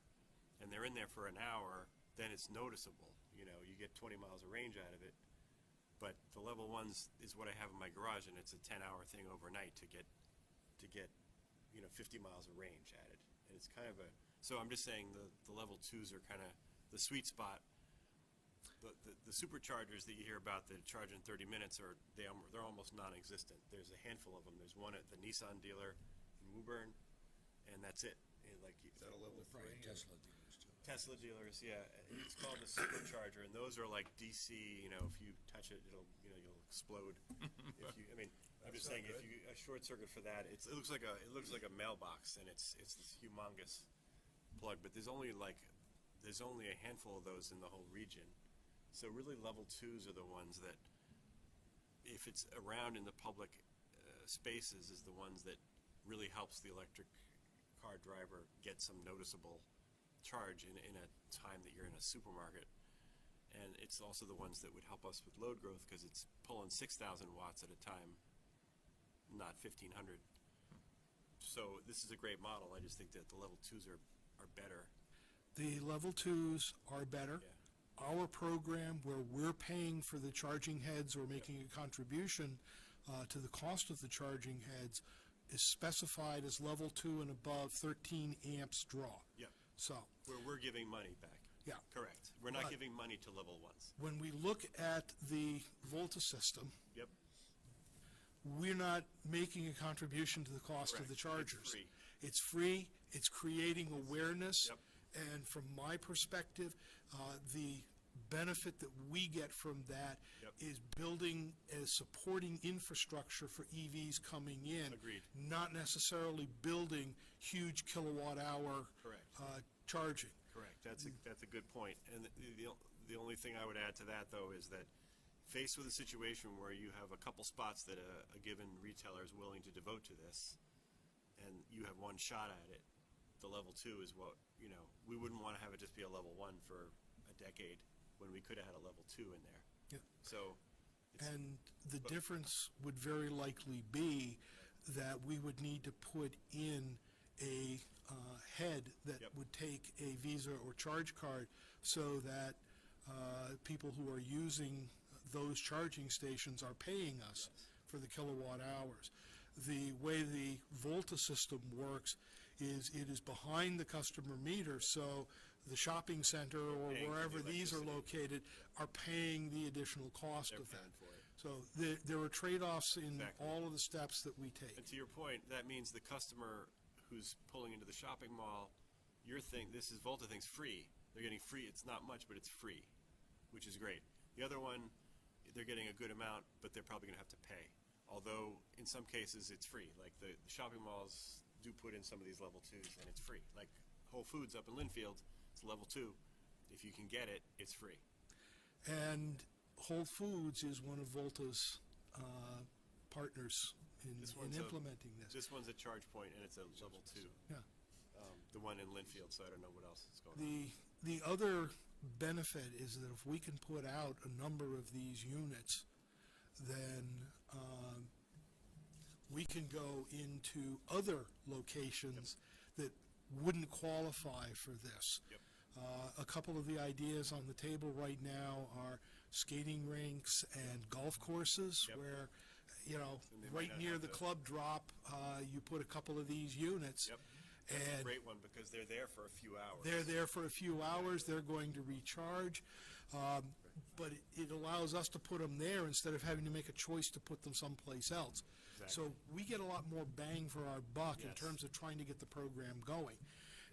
[SPEAKER 1] and they're in there for an hour, then it's noticeable. You know, you get 20 miles of range out of it. But the level ones is what I have in my garage, and it's a 10-hour thing overnight to get 50 miles of range added. And it's kind of so I'm just saying the level twos are kind of the sweet spot. The superchargers that you hear about that charge in 30 minutes they're almost non-existent. There's a handful of them. There's one at the Nissan dealer in Woburn, and that's it. And
[SPEAKER 4] Is that a level
[SPEAKER 2] Probably
[SPEAKER 4] 3?
[SPEAKER 2] Tesla dealers too.
[SPEAKER 1] Tesla dealers, yeah, it's called a supercharger, and those are like DC. You know, if you touch it, you'll explode. I'm just saying, if you a short circuit for that, it looks like a mailbox, and it's this humongous plug. But there's only a handful of those in the whole region. So really, level twos are the ones that, if it's around in the public spaces, is the ones that really helps the electric car driver get some noticeable charge in a time that you're in a supermarket. And it's also the ones that would help us with load growth, because it's pulling 6,000 watts at a time, not 1,500. So this is a great model. I just think that the level twos are better.
[SPEAKER 7] The level twos are better.
[SPEAKER 1] Yeah.
[SPEAKER 7] Our program, where we're paying for the charging heads or making a contribution to the cost of the charging heads, is specified as level 2 and above 13 amps draw.
[SPEAKER 1] Yeah.
[SPEAKER 7] So
[SPEAKER 1] Where we're giving money back.
[SPEAKER 7] Yeah.
[SPEAKER 1] Correct. We're not
[SPEAKER 7] But-
[SPEAKER 1] giving money to level ones.
[SPEAKER 7] when we look at the Volta system,
[SPEAKER 1] Yep.
[SPEAKER 7] we're not making a contribution to the cost of
[SPEAKER 1] Correct.
[SPEAKER 7] the
[SPEAKER 1] It's
[SPEAKER 7] chargers.
[SPEAKER 1] free.
[SPEAKER 7] It's free, it's creating awareness.
[SPEAKER 1] Yep.
[SPEAKER 7] And from my perspective, the benefit that we get from that
[SPEAKER 1] Yep.
[SPEAKER 7] is building a supporting infrastructure for EVs coming in.
[SPEAKER 1] Agreed.
[SPEAKER 7] Not necessarily building huge kilowatt hour
[SPEAKER 1] Correct.
[SPEAKER 7] charging.
[SPEAKER 1] Correct. That's a good point. And the only thing I would add to that, though, is that faced with a situation where you have a couple spots that a given retailer is willing to devote to this, and you have one shot at it, the level 2 is what, we wouldn't want to have it just be a level 1 for a decade when we could have had a level 2 in there.
[SPEAKER 7] Yeah.
[SPEAKER 1] So, it's,
[SPEAKER 7] And the difference would very likely be that we would need to put in a head that
[SPEAKER 1] Yep.
[SPEAKER 7] would take a Visa or charge card, so that people who are using those charging stations are paying us for the kilowatt hours. The way the Volta system works is it is behind the customer meter, so the shopping center or
[SPEAKER 1] paying for the
[SPEAKER 7] wherever these are
[SPEAKER 1] electricity.
[SPEAKER 7] located are paying the additional cost
[SPEAKER 1] they're
[SPEAKER 7] of that.
[SPEAKER 1] paying for it.
[SPEAKER 7] So there are trade-offs in
[SPEAKER 1] Exactly.
[SPEAKER 7] all of the steps that we take.
[SPEAKER 1] And to your point, that means the customer who's pulling into the shopping mall, this is Volta thing's free. They're getting free. It's not much, but it's free, which is great. The other one, they're getting a good amount, but they're probably going to have to pay. Although in some cases it's free. Like the shopping malls do put in some of these level 2s, and it's free. Like Whole Foods up in Linfield, it's level 2. If you can get it, it's free.
[SPEAKER 7] And Whole Foods is one of Volta's partners in
[SPEAKER 1] This one's
[SPEAKER 7] implementing this.
[SPEAKER 1] This one's a charge point, and it's a level 2.
[SPEAKER 7] Yeah.
[SPEAKER 1] The one in Linfield, so I don't know what else is going on.
[SPEAKER 7] The other benefit is that if we can put out a number of these units, then we can go into other locations that wouldn't qualify for this.
[SPEAKER 1] Yep.
[SPEAKER 7] A couple of the ideas on the table right now are skating rinks and golf courses,
[SPEAKER 1] Yep.
[SPEAKER 7] where,
[SPEAKER 1] And they might
[SPEAKER 7] right
[SPEAKER 1] not
[SPEAKER 7] near
[SPEAKER 1] have
[SPEAKER 7] the club drop, you put a couple of these units.
[SPEAKER 1] Yep. That's a
[SPEAKER 7] And
[SPEAKER 1] great one, because they're there for a few hours.
[SPEAKER 7] they're there for a few hours, they're going to recharge, but it allows us to put them there instead of having to make a choice to put them someplace else. So we get a lot more bang for our buck in
[SPEAKER 1] Yes.
[SPEAKER 7] terms of trying to get the program going.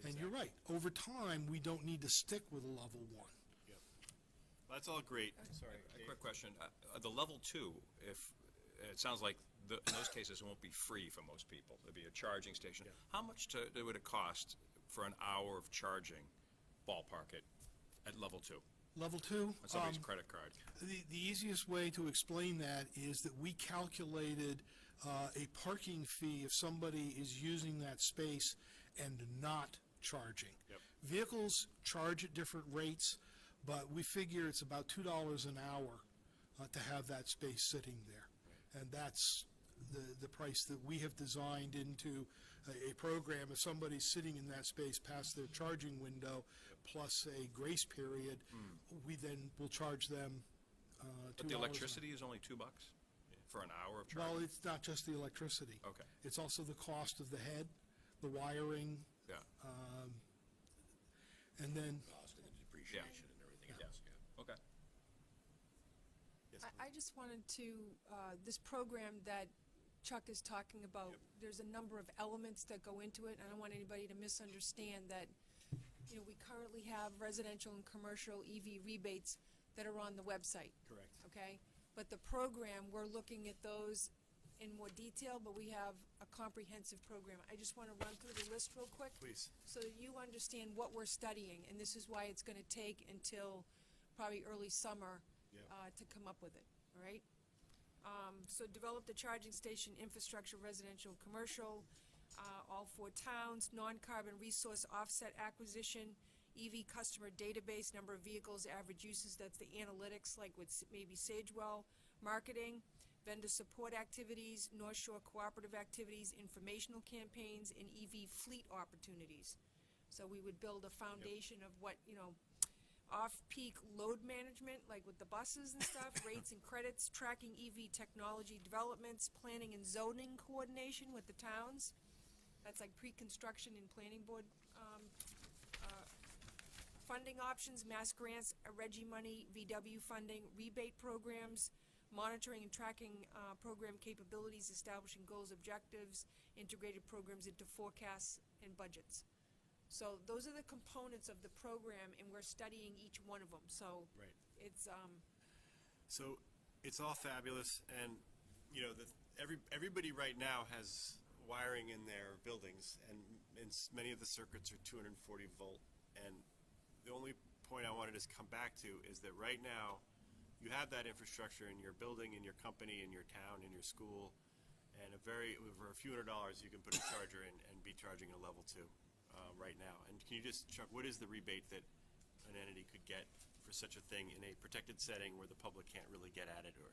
[SPEAKER 7] And you're right, over time, we don't need to stick with a level 1.
[SPEAKER 1] Yep. That's all great. Sorry.
[SPEAKER 6] A quick question. The level 2, it sounds like in those cases, it won't be free for most people. It'll be a charging station.
[SPEAKER 1] Yeah.
[SPEAKER 6] How much would it cost for an hour of charging, ballpark it, at level 2,
[SPEAKER 7] Level 2,
[SPEAKER 6] on somebody's credit card?
[SPEAKER 7] the easiest way to explain that is that we calculated a parking fee if somebody is using that space and not charging.
[SPEAKER 1] Yep.
[SPEAKER 7] Vehicles charge at different rates, but we figure it's about $2 an hour to have that space sitting there. And that's the price that we have designed into a program. If somebody's sitting in that space past their charging window, plus a grace period, we then will charge them $2
[SPEAKER 6] But the
[SPEAKER 7] an
[SPEAKER 6] electricity is only $2 for an hour of charging?
[SPEAKER 7] Well, it's not just the electricity.
[SPEAKER 6] Okay.
[SPEAKER 7] It's also the cost of the head, the wiring,
[SPEAKER 6] Yeah,
[SPEAKER 7] and then,
[SPEAKER 2] Cost of the depreciation and everything else, yeah.
[SPEAKER 6] okay.
[SPEAKER 1] Yes,
[SPEAKER 3] I just wanted to, this program that Chuck is talking about, there's a number of elements that go into it. I don't want anybody to misunderstand that, you know, we currently have residential and commercial EV rebates that are on the website.
[SPEAKER 1] Correct.
[SPEAKER 3] Okay? But the program, we're looking at those in more detail, but we have a comprehensive program. I just want to run through the list real quick.
[SPEAKER 1] Please.
[SPEAKER 3] So that you understand what we're studying, and this is why it's going to take until probably early summer
[SPEAKER 1] Yep.
[SPEAKER 3] to come up with it, all right? So develop the charging station infrastructure, residential, commercial, all 4 towns, non-carbon resource offset acquisition, EV customer database, number of vehicles, average uses, that's the analytics, like with maybe Sagewell, marketing, vendor support activities, North Shore cooperative activities, informational campaigns, and EV fleet opportunities. So we would build a foundation of what, you know, off-peak load management, like with the buses and stuff, rates and credits, tracking EV technology developments, planning and zoning coordination with the towns. That's like pre-construction and planning board, funding options, mass grants, Reggie money, VW funding, rebate programs, monitoring and tracking program capabilities, establishing goals, objectives, integrated programs into forecasts and budgets. So those are the components of the program, and we're studying each one of them. So
[SPEAKER 1] Right.
[SPEAKER 3] it's,
[SPEAKER 1] So it's all fabulous, and you know, everybody right now has wiring in their buildings, and many of the circuits are 240 volt. And the only point I wanted to come back to is that right now, you have that infrastructure in your building, in your company, in your town, in your school, and for a few $100s, you can put a charger in and be charging a level 2 right now. And can you just, Chuck, what is the rebate that an entity could get for such a thing in a protected setting where the public can't really get at it, or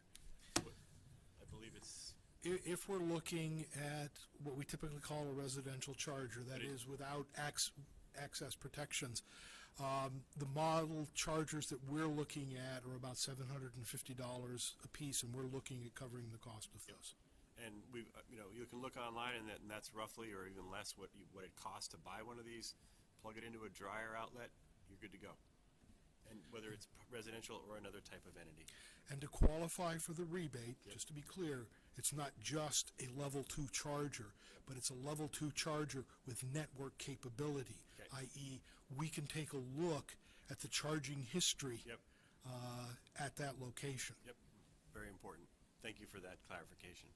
[SPEAKER 1] I believe it's
[SPEAKER 7] if we're looking at what we typically call a residential charger, that is without access protections, the model chargers that we're looking at are about $750 a piece, and we're looking at covering the cost of those.
[SPEAKER 1] And we, you can look online, and that's roughly or even less what it costs to buy one of these. Plug it into a dryer outlet, you're good to go. And whether it's residential or another type of entity.
[SPEAKER 7] And to qualify for the rebate, just to be clear, it's not just a level 2 charger, but it's a level 2 charger with network capability,
[SPEAKER 1] Okay.
[SPEAKER 7] i.e. we can take a look at the charging history
[SPEAKER 1] Yep.
[SPEAKER 7] At that location.
[SPEAKER 1] Yep, very important. Thank you for that clarification.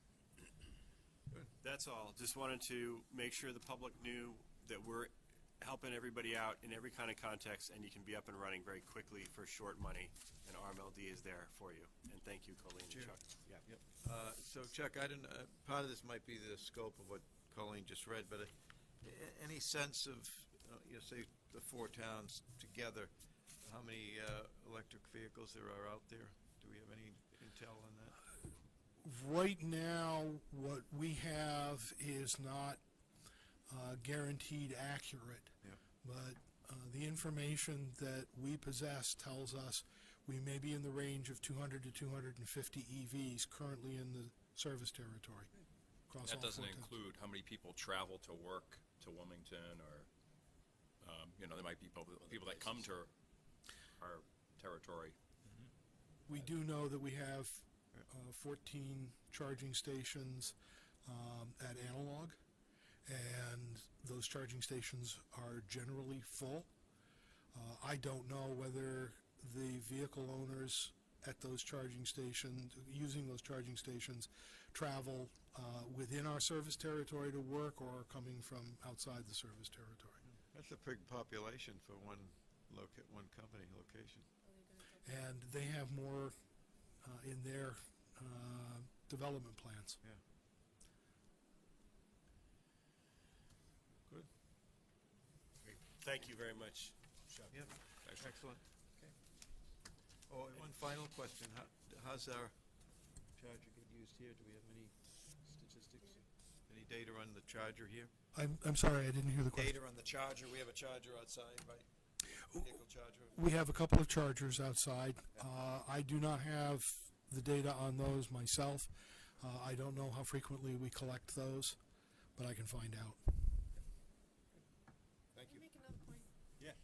[SPEAKER 1] That's all. Just wanted to make sure the public knew that we're helping everybody out in every kind of context, and you can be up and running very quickly for short money, and RMLD is there for you. And thank you, Colleen and Chuck. Yeah.
[SPEAKER 4] Yep. So Chuck, I don't, part of this might be the scope of what Colleen just read, but any sense of, say, the 4 towns together, how many electric vehicles there are out there? Do we have any intel on that?
[SPEAKER 7] Right now, what we have is not guaranteed accurate.
[SPEAKER 4] Yeah.
[SPEAKER 7] But the information that we possess tells us we may be in the range of 200 to 250 EVs currently in the service territory across all
[SPEAKER 6] That doesn't
[SPEAKER 7] 4 towns.
[SPEAKER 6] include how many people travel to work to Wilmington, or, there might be people that come to our territory.
[SPEAKER 7] We do know that we have 14 charging stations at Analog, and those charging stations are generally full. I don't know whether the vehicle owners at those charging stations, using those charging stations, travel within our service territory to work or are coming from outside the service territory.
[SPEAKER 4] That's a big population for one company location.
[SPEAKER 7] And they have more in their development plans.
[SPEAKER 4] Yeah. Good.
[SPEAKER 1] Thank Thank you very much, Chuck.
[SPEAKER 4] Yep, excellent. Okay. Oh, and one final question. How's our charger get used here? Do we have any statistics? Any data on the charger here?
[SPEAKER 7] I'm sorry, I didn't hear the question.
[SPEAKER 4] Data on the charger. We have a charger outside, right? Vehicle charger.
[SPEAKER 7] We have a couple of chargers outside. I do not have the data on those myself. I don't know how frequently we collect those, but I can find out.
[SPEAKER 4] Thank
[SPEAKER 3] Can I
[SPEAKER 4] you.
[SPEAKER 3] make another point?
[SPEAKER 1] Yeah.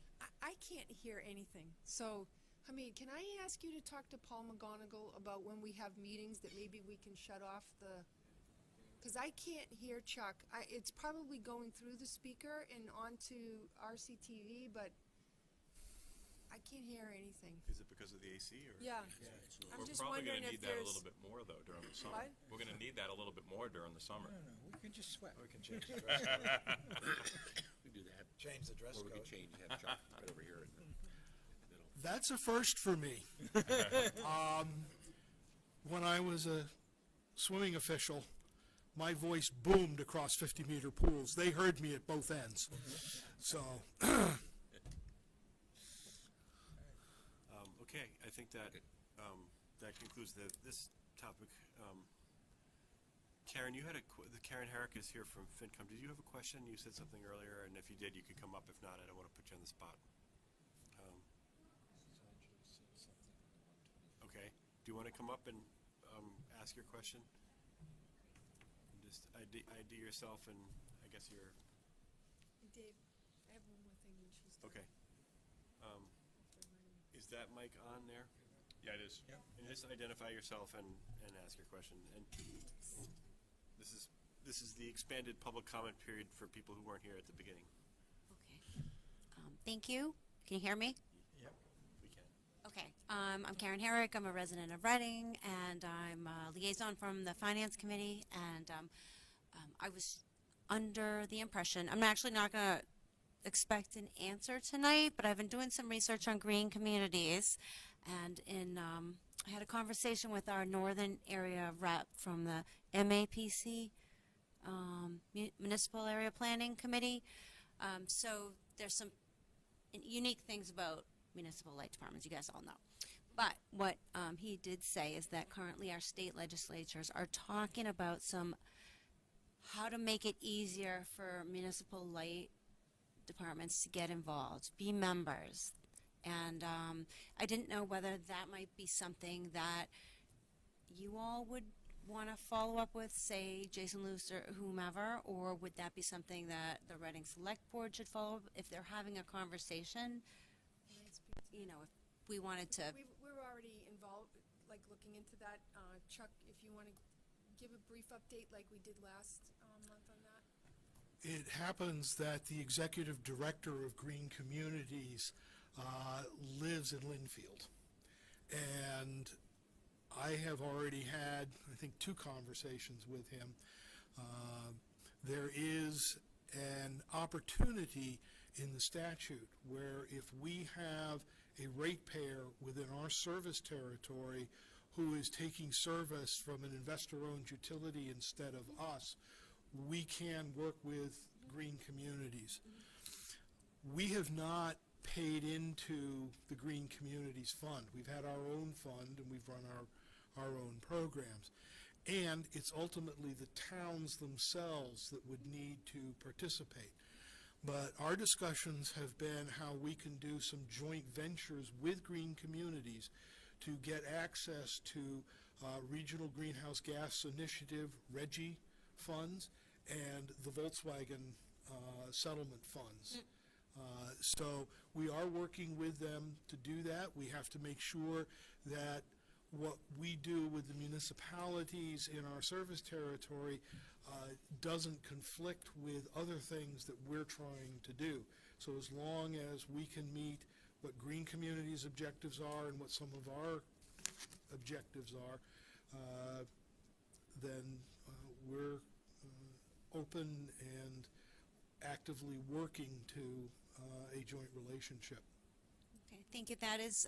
[SPEAKER 3] I can't hear anything, so, Hamid, can I ask you to talk to Paul McGonigal about when we have meetings that maybe we can shut off the, because I can't hear Chuck. It's probably going through the speaker and onto RCTV, but I can't hear anything.
[SPEAKER 1] Is it because of the AC or?
[SPEAKER 3] Yeah,
[SPEAKER 2] It's
[SPEAKER 3] I'm
[SPEAKER 6] We're
[SPEAKER 3] just
[SPEAKER 6] probably
[SPEAKER 3] wondering
[SPEAKER 6] gonna
[SPEAKER 3] if
[SPEAKER 6] need that a
[SPEAKER 3] there's,
[SPEAKER 6] little bit more, though, during the summer.
[SPEAKER 3] What?
[SPEAKER 6] We're gonna need that a little bit more during the summer.
[SPEAKER 5] No, we can just sweat.
[SPEAKER 4] We can change the dress code.
[SPEAKER 2] We do that.
[SPEAKER 4] Change the dress
[SPEAKER 2] Or we
[SPEAKER 4] code.
[SPEAKER 2] could change, have Chuck right over here in the middle.
[SPEAKER 7] That's a first for me. When I was a swimming official, my voice boomed across 50-meter pools. They heard me at both ends. So,
[SPEAKER 1] Okay, I think that, that concludes this topic. Karen, you had Karen Herrick is here from FinCom. Did you have a question? You said something earlier, and if you did, you could come up. If not, I don't want to put you on the spot. Okay, do you want to come up and ask your question? And just ID yourself, and I guess you're,
[SPEAKER 3] Dave, I have one more thing when she's done.
[SPEAKER 1] okay. Is that mic on there?
[SPEAKER 6] Yeah, it is.
[SPEAKER 1] And just identify yourself and ask your question. And this is the expanded public comment period for people who weren't here at the beginning.
[SPEAKER 9] Okay. Thank you. Can you hear me?
[SPEAKER 1] Yep. We can.
[SPEAKER 9] Okay. I'm Karen Herrick. I'm a resident of Reading, and I'm a liaison from the Finance Committee. And I was under the impression, I'm actually not going to expect an answer tonight, but I've been doing some research on green communities, and I had a conversation with our northern area rep from the MAPC, Municipal Area Planning Committee. So there's some unique things about municipal light departments, you guys all know. But what he did say is that currently our state legislatures are talking about how to make it easier for municipal light departments to get involved, be members. And I didn't know whether that might be something that you all would want to follow up with, say Jason Luce or whomever, or would that be something that the Reading Select Board should follow up if they're having a conversation? You know, if we wanted to.
[SPEAKER 3] We're already involved, like, looking into that. Chuck, if you want to give a brief update like we did last month on that?
[SPEAKER 7] it happens that the executive director of Green Communities lives in Linfield. And I have already had, I think, 2 conversations with him. There is an opportunity in the statute where if we have a ratepayer within our service territory who is taking service from an investor-owned utility instead of us, we can work with Green Communities. We have not paid into the Green Communities Fund. We've had our own fund and we've run our own programs. And it's ultimately the towns themselves that would need to participate. But our discussions have been how we can do some joint ventures with Green Communities to get access to Regional Greenhouse Gas Initiative, RGGI funds, and the Volkswagen settlement funds. So we are working with them to do that. We have to make sure that what we do with the municipalities in our service territory doesn't conflict with other things that we're trying to do. So as long as we can meet what Green Communities' objectives are and what some of our objectives are, then we're open and actively working to a joint relationship.
[SPEAKER 9] Okay, thank you. That is,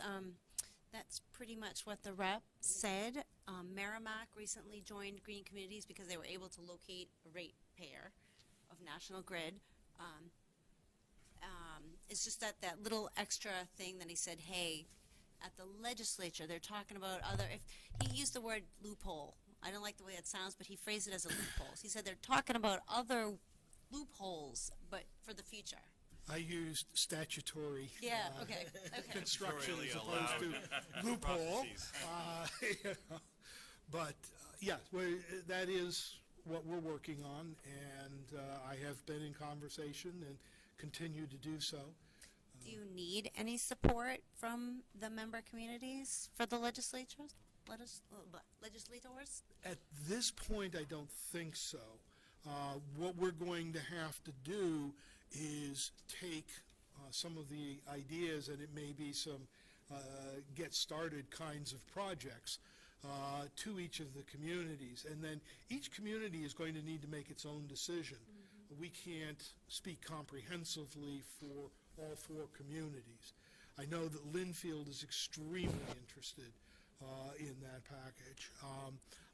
[SPEAKER 9] that's pretty much what the rep said. Merrimack recently joined Green Communities because they were able to locate a ratepayer of National Grid. It's just that little extra thing that he said, hey, at the legislature, they're talking about other, if, he used the word loophole. I don't like the way it sounds, but he phrased it as a loophole. He said they're talking about other loopholes, but for the future.
[SPEAKER 7] I used statutory.
[SPEAKER 9] Yeah, okay.
[SPEAKER 7] Construction as
[SPEAKER 1] Statutorily
[SPEAKER 7] opposed to
[SPEAKER 1] allowed
[SPEAKER 7] loophole.
[SPEAKER 1] processes.
[SPEAKER 7] You know, But, yes, that is what we're working on, and I have been in conversation and continue to do so.
[SPEAKER 9] Do you need any support from the member communities for the legislators? Legislators?
[SPEAKER 7] At this point, I don't think so. What we're going to have to do is take some of the ideas, and it may be some get-started kinds of projects, to each of the communities. And then each community is going to need to make its own decision. We can't speak comprehensively for all 4 communities. I know that Linfield is extremely interested in that package.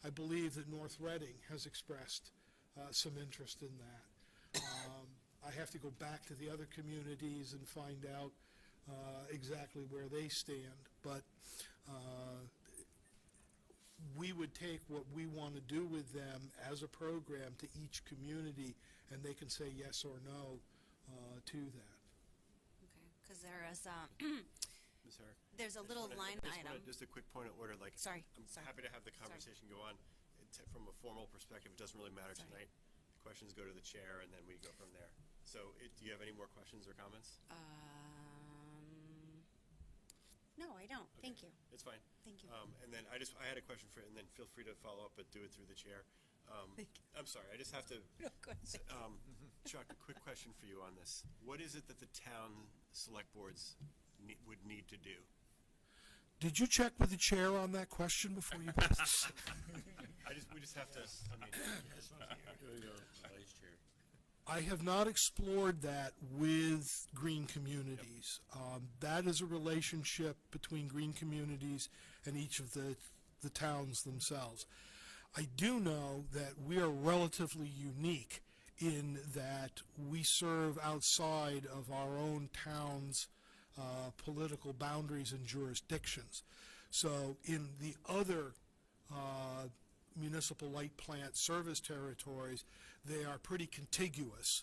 [SPEAKER 7] I believe that North Reading has expressed some interest in that. I have to go back to the other communities and find out exactly where they stand, but we would take what we want to do with them as a program to each community, and they can say yes or no to that.
[SPEAKER 9] Okay, because there is,
[SPEAKER 1] Ms. Herrick?
[SPEAKER 9] there's a little line item.
[SPEAKER 1] Just a quick point of order, like.
[SPEAKER 9] Sorry,
[SPEAKER 1] I'm
[SPEAKER 9] sorry.
[SPEAKER 1] happy to have the conversation go on. From a formal perspective, it doesn't really matter
[SPEAKER 9] Sorry.
[SPEAKER 1] tonight. The questions go to the chair, and then we go from there. So, do you have any more questions or comments?
[SPEAKER 9] No, I don't. Thank you.
[SPEAKER 1] It's fine.
[SPEAKER 9] Thank you.
[SPEAKER 1] And then I had a question for, and then feel free to follow up, but do it through the chair.
[SPEAKER 9] Thank you.
[SPEAKER 1] I'm sorry, I just have to,
[SPEAKER 9] No, go ahead.
[SPEAKER 1] Chuck, a quick question for you on this. What is it that the town select boards would need to do?
[SPEAKER 7] Did you check with the chair on that question before you passed?
[SPEAKER 1] We just have to, I mean,
[SPEAKER 2] Here we go, Vice Chair.
[SPEAKER 7] I have not explored that with green communities. That is a relationship between green communities and each of the towns themselves. I do know that we are relatively unique in that we serve outside of our own town's political boundaries and jurisdictions. So in the other municipal light plant service territories, they are pretty contiguous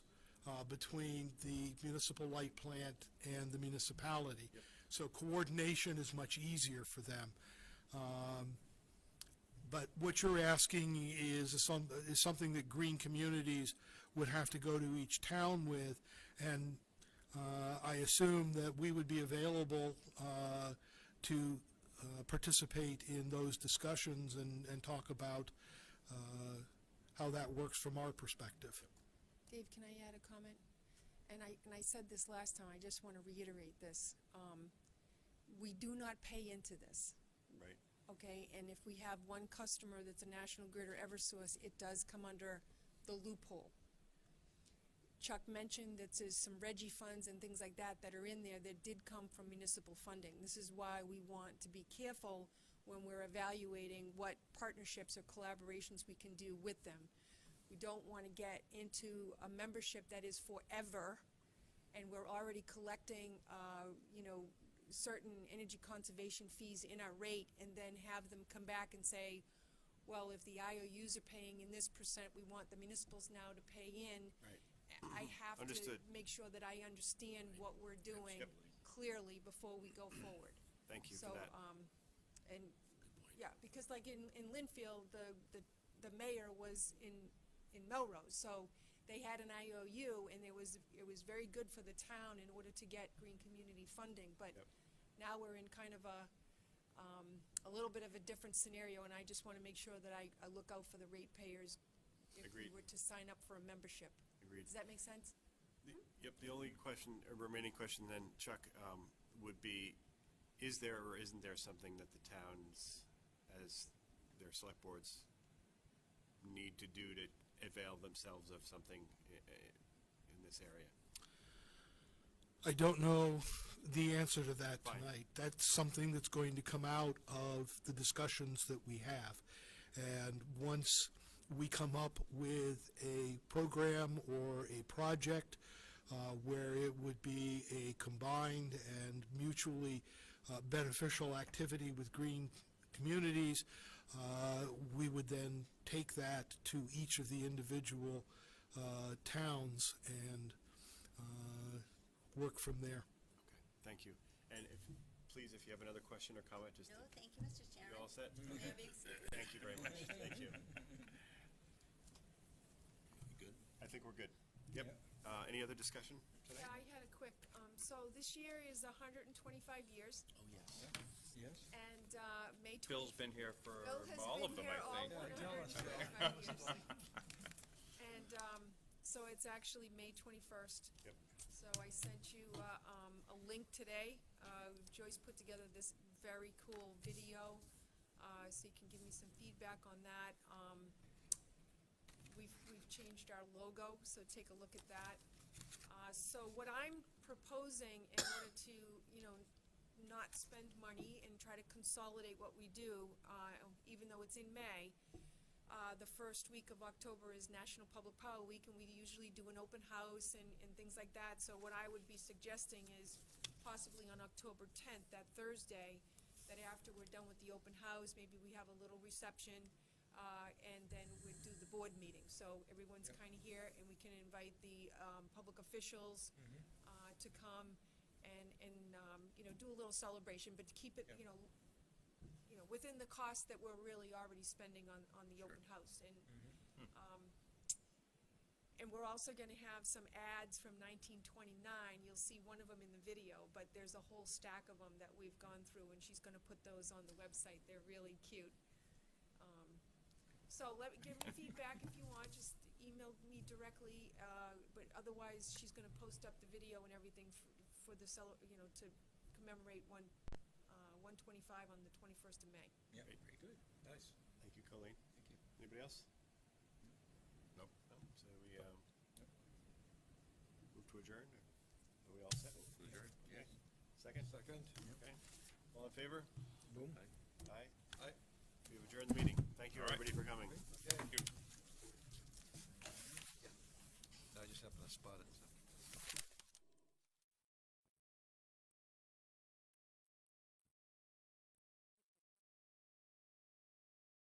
[SPEAKER 7] between the municipal light plant and the municipality.
[SPEAKER 1] Yep.
[SPEAKER 7] So coordination is much easier for them. But what you're asking is something that green communities would have to go to each town with, and I assume that we would be available to participate in those discussions and talk about how that works from our perspective.
[SPEAKER 3] Dave, can I add a comment? And I said this last time, I just want to reiterate this. We do not pay into this.
[SPEAKER 1] right.
[SPEAKER 3] Okay, and if we have one customer that's a National Grid or Eversource, it does come under the loophole. Chuck mentioned that there's some Reggie funds and things like that that are in there that did come from municipal funding. This is why we want to be careful when we're evaluating what partnerships or collaborations we can do with them. We don't want to get into a membership that is forever, and we're already collecting, certain energy conservation fees in our rate, and then have them come back and say, well, if the IOUs are paying in this percent, we want the municipals now to pay in.
[SPEAKER 1] Right.
[SPEAKER 3] I have
[SPEAKER 1] Understood.
[SPEAKER 3] to make sure that I understand what we're doing
[SPEAKER 1] Yep.
[SPEAKER 3] clearly before we go forward.
[SPEAKER 1] Thank you
[SPEAKER 3] So,
[SPEAKER 1] for that.
[SPEAKER 3] and, yeah, because like in Linfield, the mayor was in Melrose, so they had an IOU, and it was very good for the town in order to get green community funding, but
[SPEAKER 1] Yep.
[SPEAKER 3] now we're in kind of a little bit of a different scenario, and I just want to make sure that I look out for the ratepayers if we
[SPEAKER 1] Agreed.
[SPEAKER 3] were to sign up for a membership.
[SPEAKER 1] Agreed.
[SPEAKER 3] Does that make sense?
[SPEAKER 1] Yep, the only question, remaining question then, Chuck, would be, is there or isn't there something that the towns, as their select boards, need to do to avail themselves of something in this area?
[SPEAKER 7] I don't know the answer to that
[SPEAKER 1] Fine.
[SPEAKER 7] tonight. That's something that's going to come out of the discussions that we have. And once we come up with a program or a project where it would be a combined and mutually beneficial activity with green communities. We would then take that to each of the individual towns and work from there.
[SPEAKER 1] Okay, thank you. And please, if you have another question or comment, just,
[SPEAKER 9] No, thank you, Mr.
[SPEAKER 1] you
[SPEAKER 9] Chairman.
[SPEAKER 1] all set?
[SPEAKER 9] Everything's-
[SPEAKER 1] Thank you very much, thank you.
[SPEAKER 2] Good?
[SPEAKER 1] I think we're good. Yep. Any other discussion
[SPEAKER 3] Yeah,
[SPEAKER 1] tonight?
[SPEAKER 3] I had a quick, so this year is 125 years,
[SPEAKER 2] Oh, yes.
[SPEAKER 5] Yes?
[SPEAKER 3] and May 20.
[SPEAKER 6] Bill's been here for
[SPEAKER 3] Bill has
[SPEAKER 6] all of
[SPEAKER 3] been
[SPEAKER 6] them,
[SPEAKER 3] here
[SPEAKER 6] I
[SPEAKER 3] all
[SPEAKER 6] think.
[SPEAKER 3] 125 years. And so it's actually May 21st.
[SPEAKER 1] Yep.
[SPEAKER 3] So I sent you a link today. Joyce put together this very cool video, so you can give me some feedback on that. We've changed our logo, so take a look at that. So what I'm proposing in order to, not spend money and try to consolidate what we do, even though it's in May, the first week of October is National Public Power Week, and we usually do an open house and things like that. So what I would be suggesting is possibly on October 10th, that Thursday, that after we're done with the open house, maybe we have a little reception, and then we'd do the board meeting. So everyone's kind of here, and we can invite the public officials to come and do a little celebration, but to keep it, within the cost that we're really already spending on the open house. And we're also gonna have some ads from 1929. You'll see one of them in the video, but there's a whole stack of them that we've gone through, and she's gonna put those on the website. They're really cute. So give me feedback if you want, just email me directly, but otherwise, she's gonna post up the video and everything for the to commemorate 125 on the 21st of May.
[SPEAKER 6] Yeah, very good. Nice.
[SPEAKER 1] Thank you, Colleen.
[SPEAKER 6] Thank you.
[SPEAKER 1] Anybody else?
[SPEAKER 6] Nope.
[SPEAKER 1] No? So we move to adjourn? Are we all set?
[SPEAKER 6] Adjourn, yes.
[SPEAKER 1] Second?
[SPEAKER 5] Second.
[SPEAKER 1] Okay. All in favor?
[SPEAKER 5] Boom.
[SPEAKER 1] Aye?
[SPEAKER 6] Aye.
[SPEAKER 1] We have adjourned the meeting. Thank you,
[SPEAKER 6] All right.
[SPEAKER 1] everybody, for coming.
[SPEAKER 6] Thank you.